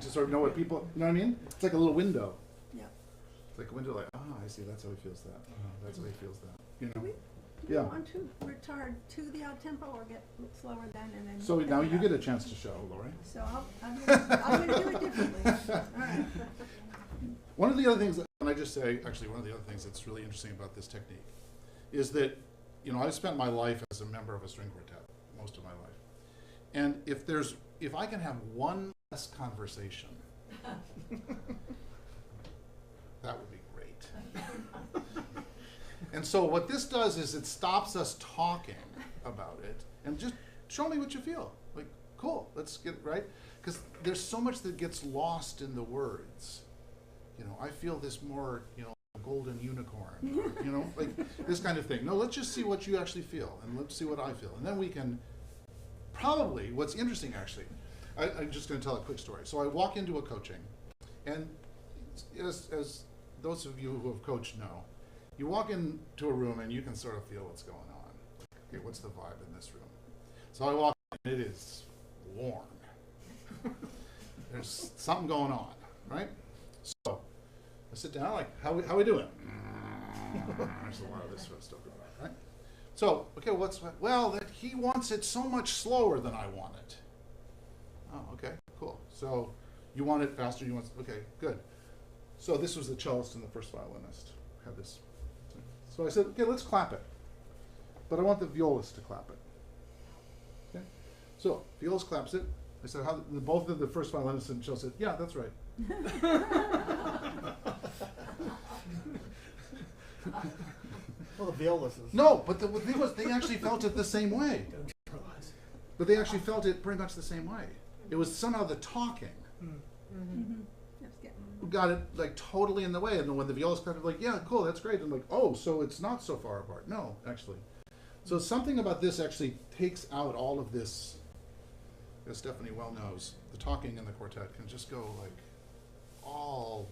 to sort of know what people, you know what I mean? It's like a little window. Yeah. It's like a window, like, I see, that's how he feels that. That's how he feels that. You know? Do Yeah. you want to retard to the out tempo or get slower then and then? So pick now it you up? get a chance to show, Lori. So I'm gonna do it differently. All right. One of the other things, and I just say, actually, one of the other things that's really interesting about this technique is that, you know, I've spent my life as a member of a string quartet, most of my life. And if I can have one less conversation, that would be great. And so what this does is it stops us talking about it and just show me what you feel. Like, cool, let's get right. Because there's so much that gets lost in the words. You know, I feel this more, you know, golden unicorn, or, you know, like this kind of thing. No, let's just see what you actually feel, and let's see what I feel. And then we can, probably, what's interesting actually, I'm just going to tell a quick story. So I walk into a coaching, and as those of you who have coached know, you walk into a room and you can sort of feel what's going on. Okay, what's the vibe in this room? So I walk in, and it is warm. There's something going on, right? So I sit down, like, how we doing? There's a lot of this sort of stuff going on, right? So, okay, well, that he wants it so much slower than I want it. Oh, okay, cool. So you want it faster, okay, good. So this was the cellist and the first violinist. Had this. So I said, okay, let's clap it. But I want the violist to clap it. Okay? So violist claps it. I said, both of the first violinist and cellist said, yeah, that's right. Well, the violist is. No, but the thing was, they actually felt it the same way. Don't generalize. But they actually felt it pretty much the same way. It was somehow the talking Just getting- got it like totally in the way. And then when the violist clapped, like, yeah, cool, that's great. And like, oh, so it's not so far apart. No, actually. So something about this actually takes out all of this, as Stephanie well knows, the talking in the quartet can just go like all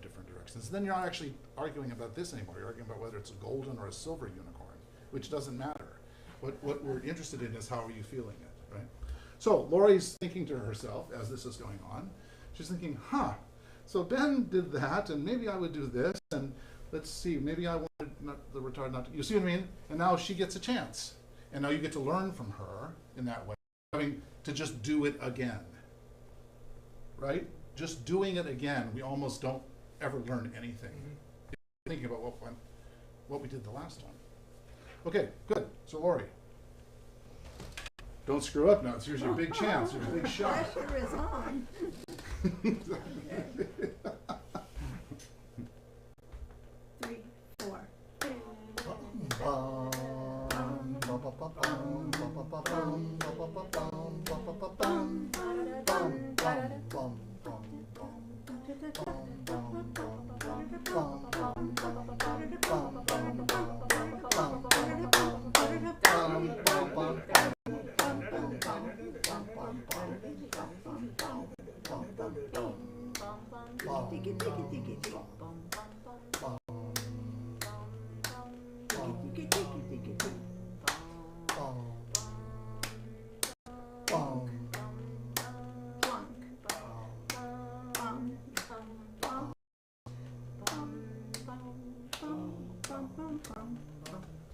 different directions. And then you're not actually arguing about this anymore. You're arguing about whether it's a golden or a silver unicorn, which doesn't matter. What we're interested in is how are you feeling it, right? So Lori's thinking to herself as this is going on. She's thinking, so Ben did that, and maybe I would do this, and let's see, maybe I wanted the retard not to, you see what I mean? And now she gets a chance. And now you get to learn from her in that way, having to just do it again, right? Just doing it again, we almost don't ever learn anything. Thinking about what we did the last time. Okay, good. So Lori, don't screw up now. Here's your big chance. Here's your big shot. Pressure is on. 3, 4.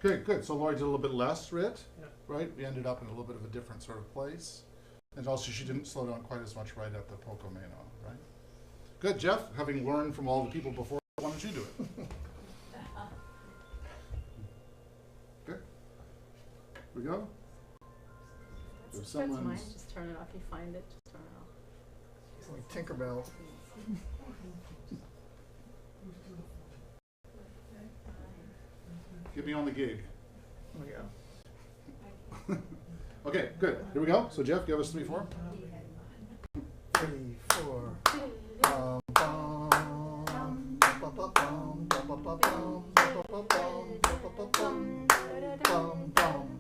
Okay, good. So Lori did a little bit less writ, Yeah. right? We ended up in a little bit of a different sort of place. And also she didn't slow down quite as much right at the poco meno, right? Good, Jeff, having learned from all the people before, why don't you do it? Okay. Here we go. If That's mine. someone's- Just turn it off. You find it. Just turn it off. It's like Tinkerbell. Get me on the gig. Oh, yeah. Okay, good. Here we go. So Jeff, give us 3, 4. 3, 4. Bum, bum, bum, bum, bum, bum, bum, bum, bum, bum, bum, bum, bum, bum, bum, bum,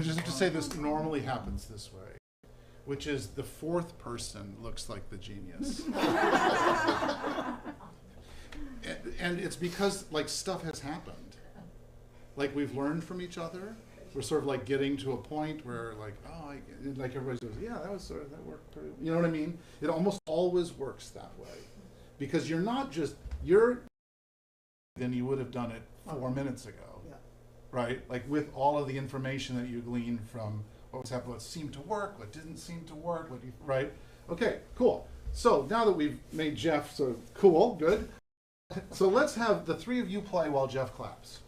just have to say this normally happens this way, which is the fourth person looks like the genius. And it's because like stuff has happened. Like we've learned from each other. We're sort of like getting to a point where like, oh, like everybody goes, yeah, that worked pretty, you know what I mean? It almost always works that way. Because you're not just, then you would have done it 4 minutes ago. Yeah. Right? Like with all of the information that you gleaned from what was happening, what seemed to work, what didn't seem to work, right? Okay, cool. So now that we've made Jeff sort of cool, good. So let's have the three of you play while Jeff claps.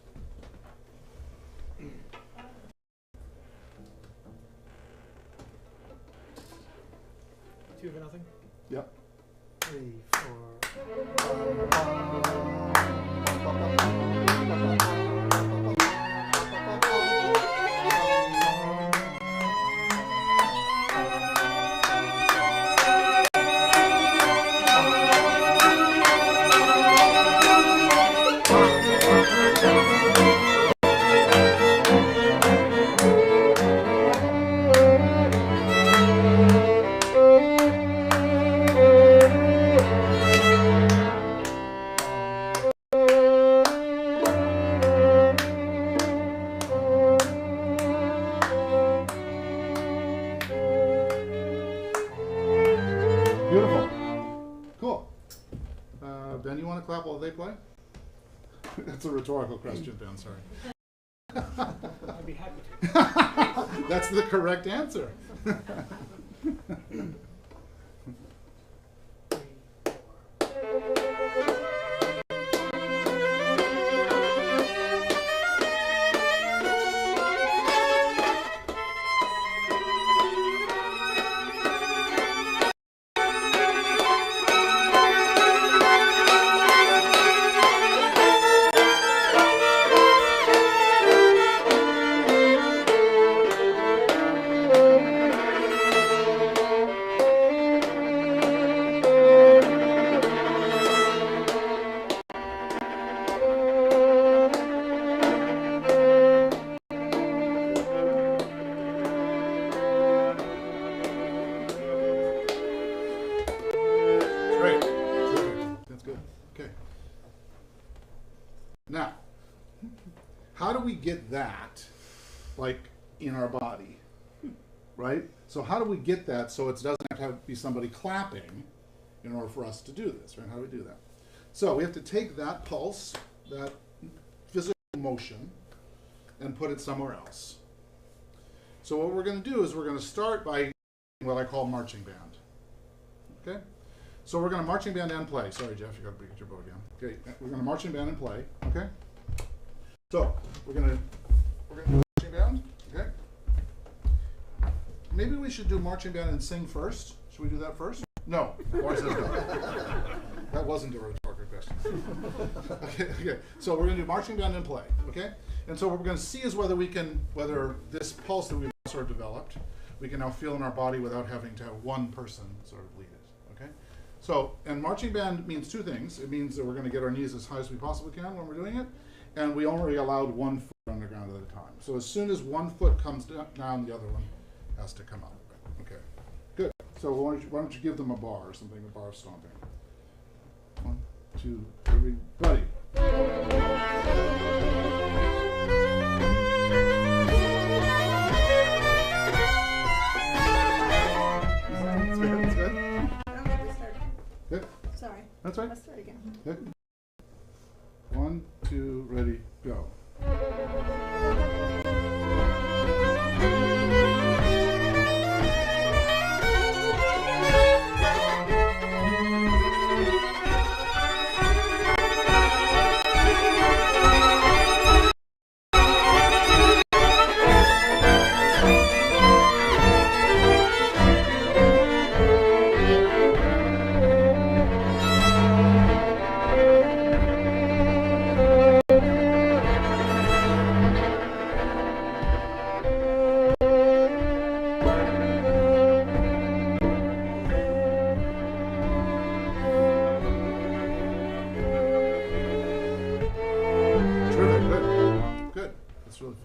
2-0. Yep. 3, Beautiful. Cool. Ben, you want to clap while they play? That's a rhetorical question, Ben, sorry. I'd be happy to. That's the correct answer. 3, 4. Great. Terrific. That's good. Okay. Now, how do we get that, like, in our body? Right? So how do we get that so it doesn't have to be somebody clapping in order for us to do this, right? How do we do that? So we have to take that pulse, that physical motion, and put it somewhere else. So what we're going to do is we're going to start by what I call marching band. Okay? So we're going to marching band and play. Sorry, Jeff, you got to get your bow again. Okay, we're going to marching band and play. Okay? So we're going to do marching band. Okay? Maybe we should do marching band and sing first. Should we do that first? No. Why says no? That wasn't a rhetorical question. Okay. So we're going to do marching band and play. Okay? And so what we're going to see is whether this pulse that we've sort of developed, we can now feel in our body without having to have one person sort of lead it. Okay? So, and marching band means two things. It means that we're going to get our knees as high as we possibly can when we're doing it, and we only allowed 1 foot on the ground at a time. So as soon as 1 foot comes down, the other one has to come up. Okay, good. So why don't you give them a bar or something, a bar of stomping. 1, 2, everybody. That's good, that's good. I don't think we started. Good. Sorry. That's right. Let's start again. Good. 1, 2, ready, go.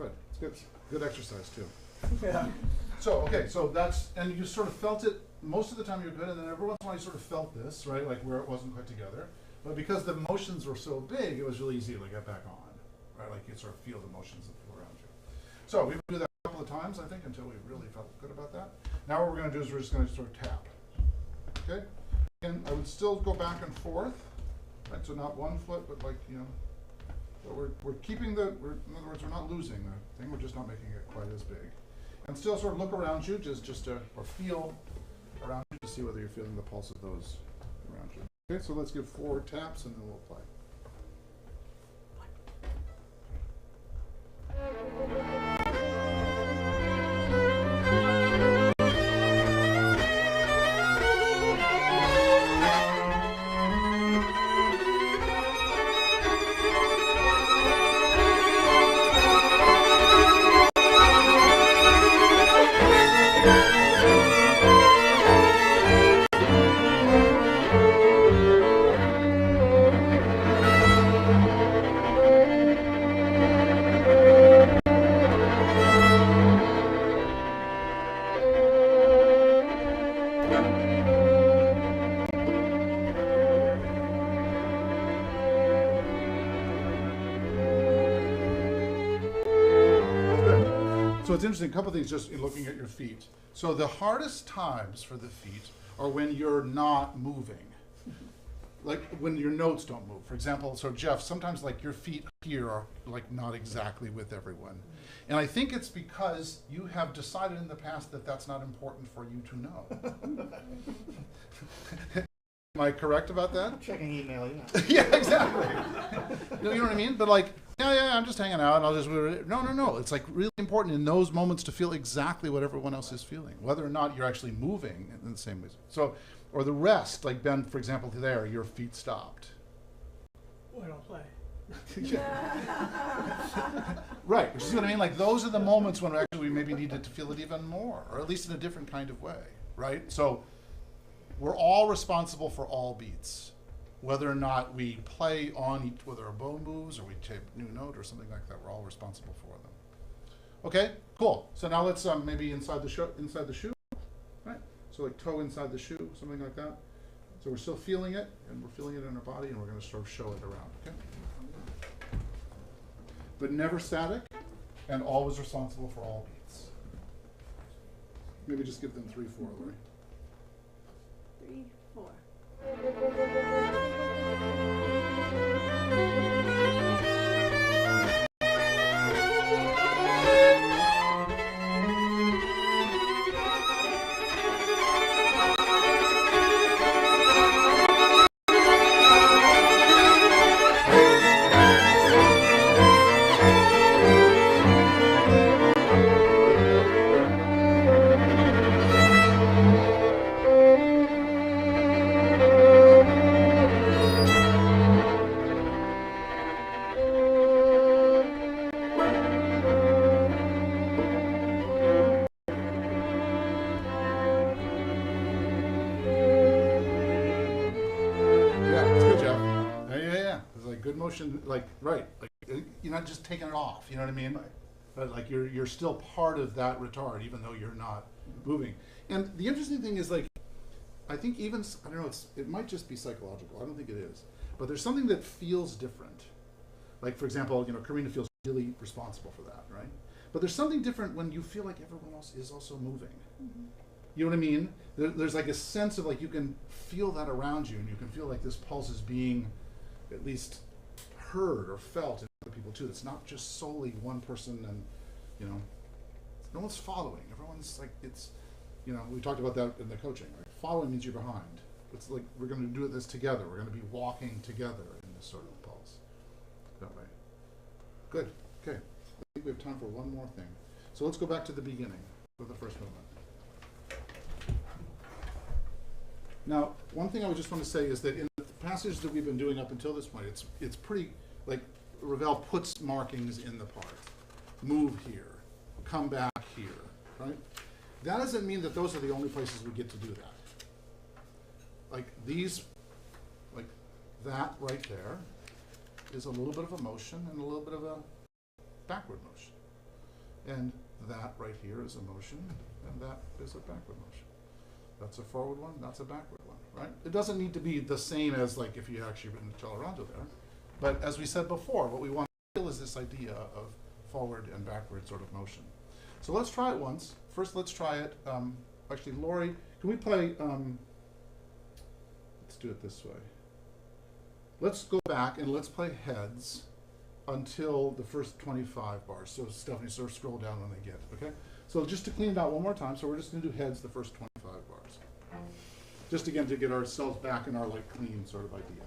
Good. It's good. Good exercise too. Yeah. So, okay, so that's, and you sort of felt it, most of the time you're good, and then every once in a while you sort of felt this, right, like where it wasn't quite together. But because the motions were so big, it was really easy to get back on, right, like you sort of feel the motions that feel around you. So we would do that a couple of times, I think, until we really felt good about that. Now what we're gonna do is we're just gonna sort of tap, okay? And I would still go back and forth, right, so not one foot, but like, you know, but we're keeping the, in other words, we're not losing the thing, we're just not making it quite as big. And still sort of look around you, just to, or feel around you to see whether you're feeling the pulse of those around you. Okay, so let's give 4 taps and then we'll play. So it's interesting, a couple things just in looking at your feet. So the hardest times for the feet are when you're not moving. Like when your notes don't move. For example, so Jeff, sometimes like your feet here are like not exactly with everyone. And I think it's because you have decided in the past that that's not important for you to know. Am I correct about that? Checking email, yeah. Yeah, exactly. You know what I mean? But like, yeah, I'm just hanging out and I'll just, no. It's like really important in those moments to feel exactly what everyone else is feeling, whether or not you're actually moving in the same way. So, or the rest, like Ben, for example, there, your feet stopped. Well, I don't play. Right, which is what I mean, like those are the moments when actually we maybe needed to feel it even more, or at least in a different kind of way, right? So we're all responsible for all beats, whether or not we play on each, whether a bow moves or we take a new note or something like that, we're all responsible for them. Okay, cool. So now let's maybe inside the shoe, right? So like toe inside the shoe, something like that. So we're still feeling it, and we're feeling it in our body, and we're going to sort of show it around, okay? But never static, and always responsible for all beats. Maybe just give them 3, 4, Lori. 3, 4. Like, right, like you're not just taking it off, you know what I mean? Right. But like you're still part of that retard, even though you're not moving. And the interesting thing is, like, I think even, I don't know, it might just be psychological. I don't think it is. But there's something that feels different. Like, for example, you know, Corinna feels really responsible for that, right? But there's something different when you feel like everyone else is also moving. Mm-hmm. You know what I mean? There's like a sense of like you can feel that around you, and you can feel like this pulse is being at least heard or felt in other people too. It's not just solely one person, and you know, no one's following. Everyone's like, it's, you know, we talked about that in the coaching. Like, following means you're behind. It's like we're going to do this together. We're going to be walking together in this sort of pulse. That way. Good. Okay. I think we have time for one more thing. So let's go back to the beginning with the first movement. Now, one thing I would just want to say is that in the passage that we've been doing up until this point, it's pretty, like, Ravel puts markings in the part. Move here, come back here, right? That doesn't mean that those are the only places we get to do that. Like these, like that right there is a little bit of a motion and a little bit of a backward motion. And that right here is a motion, and that is a backward motion. That's a forward one, that's a backward one, right? It doesn't need to be the same as like if you actually written accelerando there. But as we said before, what we want to feel is this idea of forward and backward sort of motion. So let's try it once. First, let's try it. Actually, Lori, can we play, let's do it this way. Let's go back and let's play heads until the first 25 bars. So Stephanie, sort of scroll down when they get it, okay? So just to clean it out one more time, so we're just gonna do heads the first 25 bars. Just again to get ourselves back in our like clean sort of idea.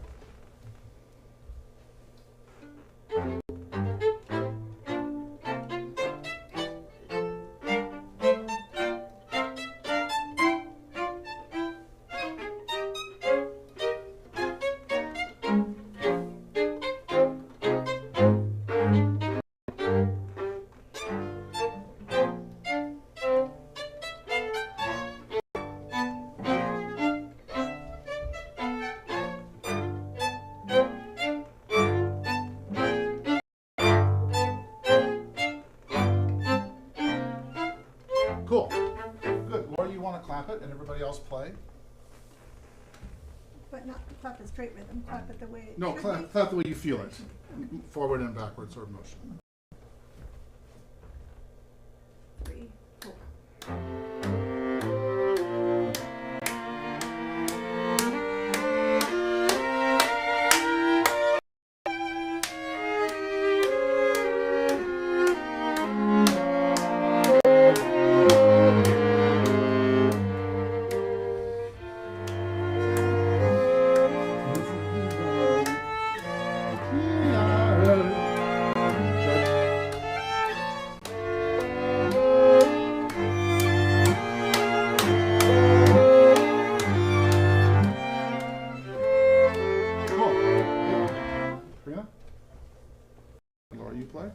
Cool. Good. Laura, you want to clap it and everybody else play? But not clap it straight rhythm, clap it the way it No, should clap, be. clap the way you feel it. Forward and backward sort of motion. 3, 4. Laura, you play?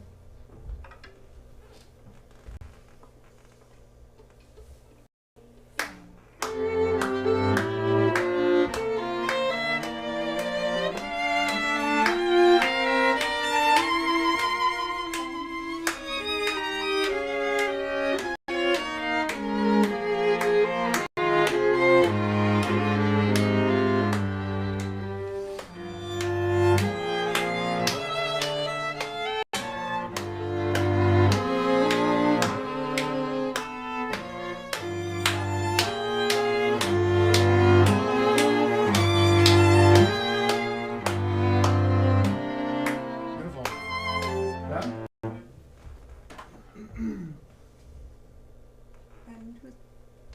And who's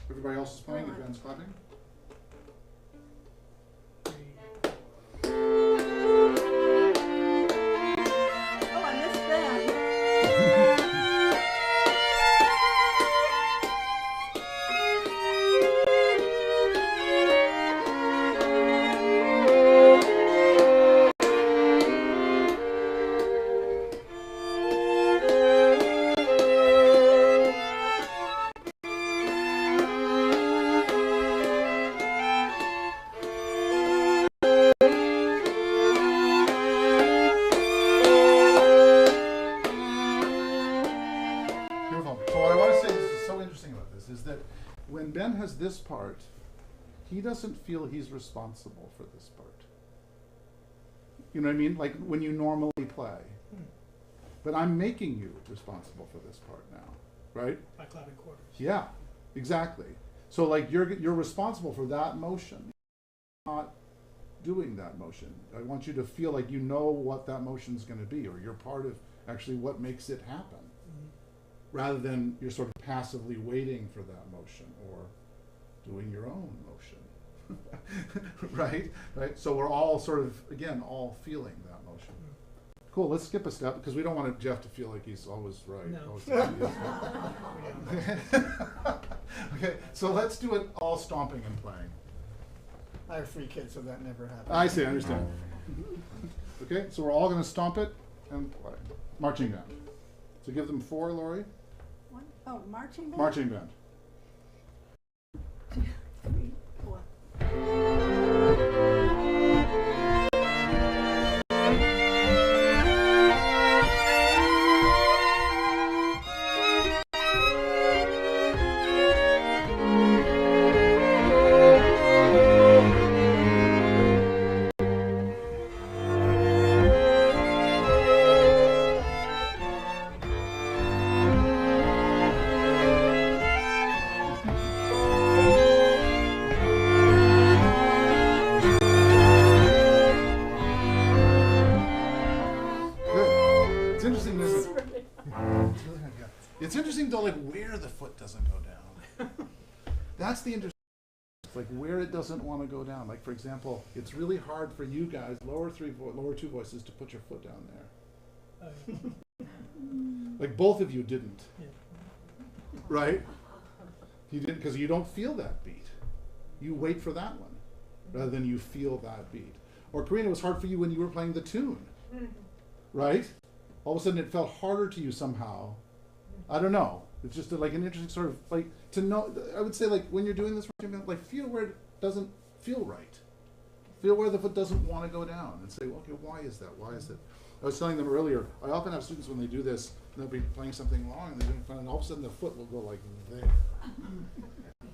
Everybody else is playing if Ben's clapping? oh, I missed that. Beautiful. So what I want to say is so interesting about this is that when Ben has this part, he doesn't feel he's responsible for this part. You know what I mean? Like when you normally play. But I'm making you responsible for this part now, right? By clapping quarters. Yeah, exactly. So like you're responsible for that motion, not doing that motion. I want you to feel like you know what that motion's going to be, or you're part of actually what makes it happen, rather than you're sort of passively waiting for that motion or doing your own motion. Right? Right? So we're all sort of, again, all feeling that motion. Cool, let's skip a step because we don't want Jeff to feel like he's always right. No. Always okay, so let's do it all stomping and playing. I have 3 kids, so that never happened. I see, I understand. Okay, so we're all going to stomp it and play. Marching band. So give them 4, Lori. 1, oh, marching band? Marching band. 3, 4. doesn't go down. That's the interesting. Like where it doesn't want to go down. Like for example, it's really hard for you guys, lower two voices, to put your foot down there. Like both of you didn't, Yeah. right? You didn't because you don't feel that beat. You wait for that one rather than you feel that beat. Or Corinna, it was hard for you when you were playing the tune, right? All of a sudden it felt harder to you somehow. I don't know. It's just like an interesting sort of like to know. I would say like when you're doing this, like feel where it doesn't feel right. Feel where the foot doesn't want to go down, and say, well, okay, why is that? Why is it? I was telling them earlier. I often have students when they do this, they'll be playing something long, and they're doing fun, and all of a sudden the foot will go like there,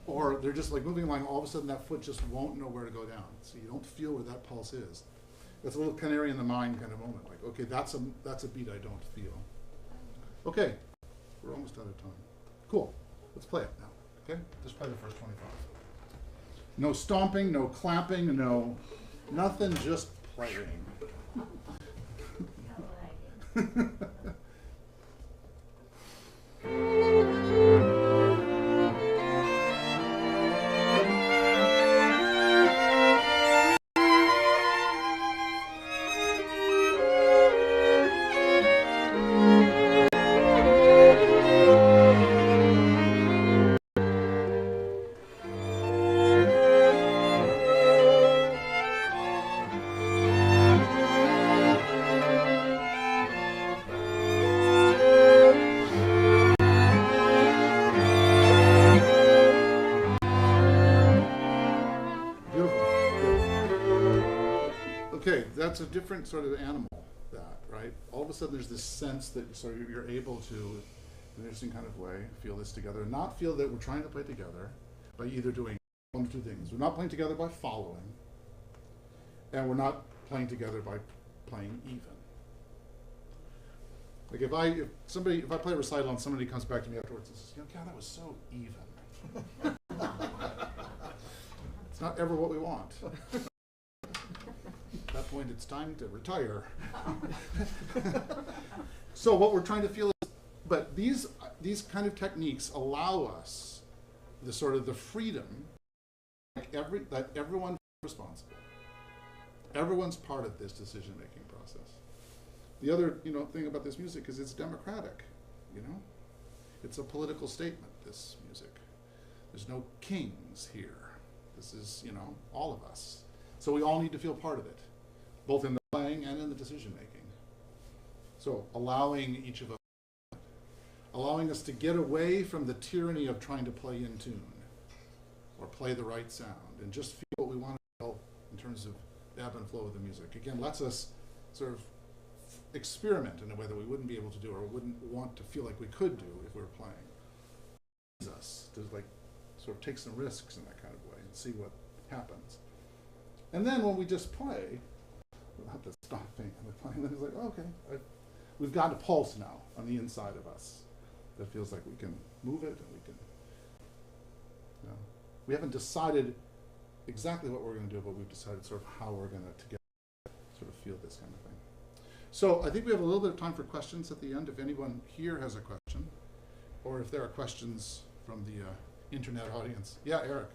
or they're just like moving along. All of a sudden that foot just won't know where to go down, so you don't feel where that pulse is. That's a little canary in the mine kind of moment. Like, okay, that's a beat I don't feel. Okay. We're almost out of time. Cool. Let's play it now. Okay? Just play the first 25. No stomping, no clapping, no nothing, just playing. Okay, that's a different sort of animal, that, right? All of a sudden there's this sense that sort of you're able to, in an interesting kind of way, feel this together, and not feel that we're trying to play together by either doing one of two things. We're not playing together by following, and we're not playing together by playing even. Like if I play a recital and somebody comes back to me afterwards and says, God, that was so even. It's not ever what we want. At that point, it's time to retire. So what we're trying to feel is, but these kind of techniques allow us the sort of the freedom, like that everyone's responsible. Everyone's part of this decision-making process. The other, thing about this music is it's democratic. It's a political statement. This music. There's no kings here. This is, all of us. So we all need to feel part of it, both in the playing and in the decision-making. So allowing each of us, allowing us to get away from the tyranny of trying to play in tune or play the right sound and just feel what we want to feel in terms of ebb and flow of the music. Again, lets us sort of experiment in a way that we wouldn't be able to do or wouldn't want to feel like we could do if we were playing. It allows us to sort of take some risks in that kind of way and see what happens. And then when we just play, without the stopping and the playing, then it's like, oh, okay, we've got a pulse now on the inside of us that feels like we can move it and we can, we haven't decided exactly what we're going to do, but we've decided sort of how we're going to together sort of feel this kind of thing. So I think we have a little bit of time for questions at the end. If anyone here has a question, or if there are questions from the internet audience. Yeah, Eric.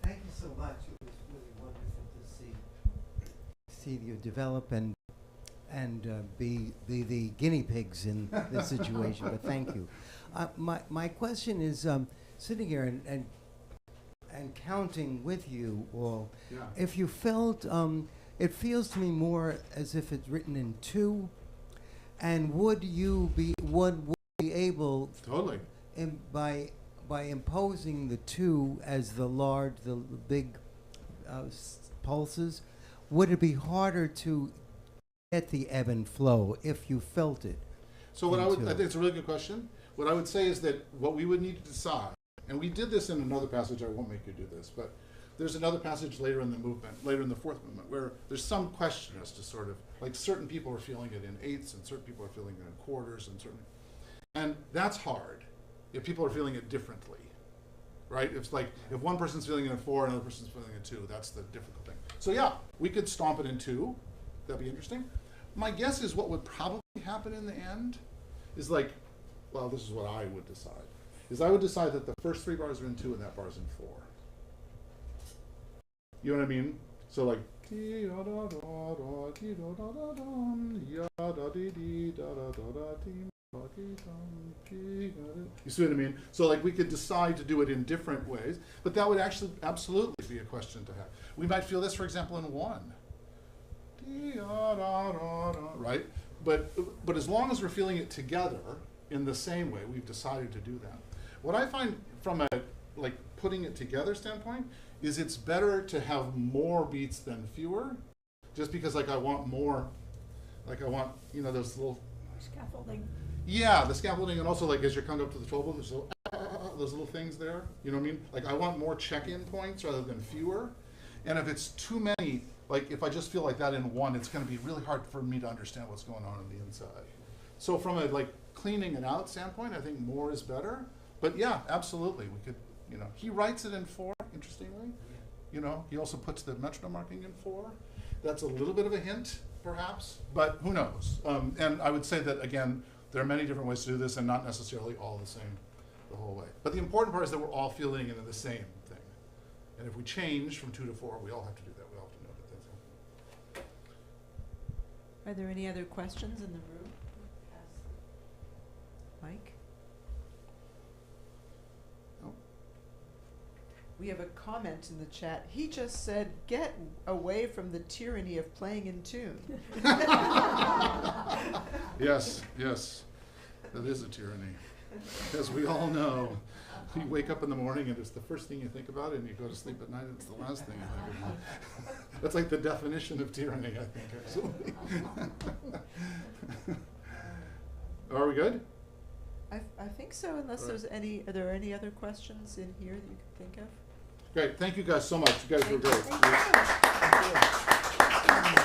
Thank you so much. It was really wonderful to see you develop and be the guinea pigs in this situation. But thank you. My question is, sitting here and counting with you all, Yeah. if you felt, it feels to me more as if it's written in two, and would you be able Totally. by imposing the two as the big pulses, would it be harder to get the ebb and flow if you felt it? So I think it's a really good question. What I would say is that what we would need to decide, and we did this in another passage, I won't make you do this, but there's another passage later in the movement, later in the fourth movement, where there's some question as to sort of, like certain people are feeling it in eighths and certain people are feeling it in quarters and that's hard if people are feeling it differently, right? It's like if one person's feeling it in 4 and another person's feeling it in 2, that's the difficult thing. So yeah, we could stomp it in 2. That'd be interesting. My guess is what would probably happen in the end is like, well, this is what I would decide, is I would decide that the first 3 bars are in 2 and that bar's in 4. You know what I mean? So like, you see what I mean? So like we could decide to do it in different ways, but that would actually absolutely be a question to have. We might feel this, for example, in 1. Right? But as long as we're feeling it together in the same way, we've decided to do that. What I find from a like putting it together standpoint is it's better to have more beats than fewer, just because like I want more, like I want, you know, those little Scaffolding. yeah, the scaffolding, and also like as you're coming up to the 12, there's those little things there. You know what I mean? Like I want more check-in points rather than fewer. And if it's too many, like if I just feel like that in 1, it's going to be really hard for me to understand what's going on the inside. So from a like cleaning it out standpoint, I think more is better. But yeah, absolutely, we could. You know, he writes it in 4. Interestingly, you know, he also puts the metronome marking in 4. That's a little bit of a hint, perhaps, but who knows? And I would say that again, there are many different ways to do this, and not necessarily all the same the whole way. But the important part is that we're all feeling into the same thing. And if we change from 2 to 4, we all have to do that. We all have to know that that's happening. Are there any other questions in the room? Mike? No? We have a comment in the chat. He just said, "Get away from the tyranny of playing in tune." Yes, yes, that is a tyranny. As we all know, you wake up in the morning and it's the first thing you think about, and you go to sleep at night and it's the last thing you think about. That's like the definition of tyranny, I think, actually. Are we good? I think so, unless All there's any, are there any other questions in here that you can think of? Great, thank you guys so much. You guys were great. Thank you.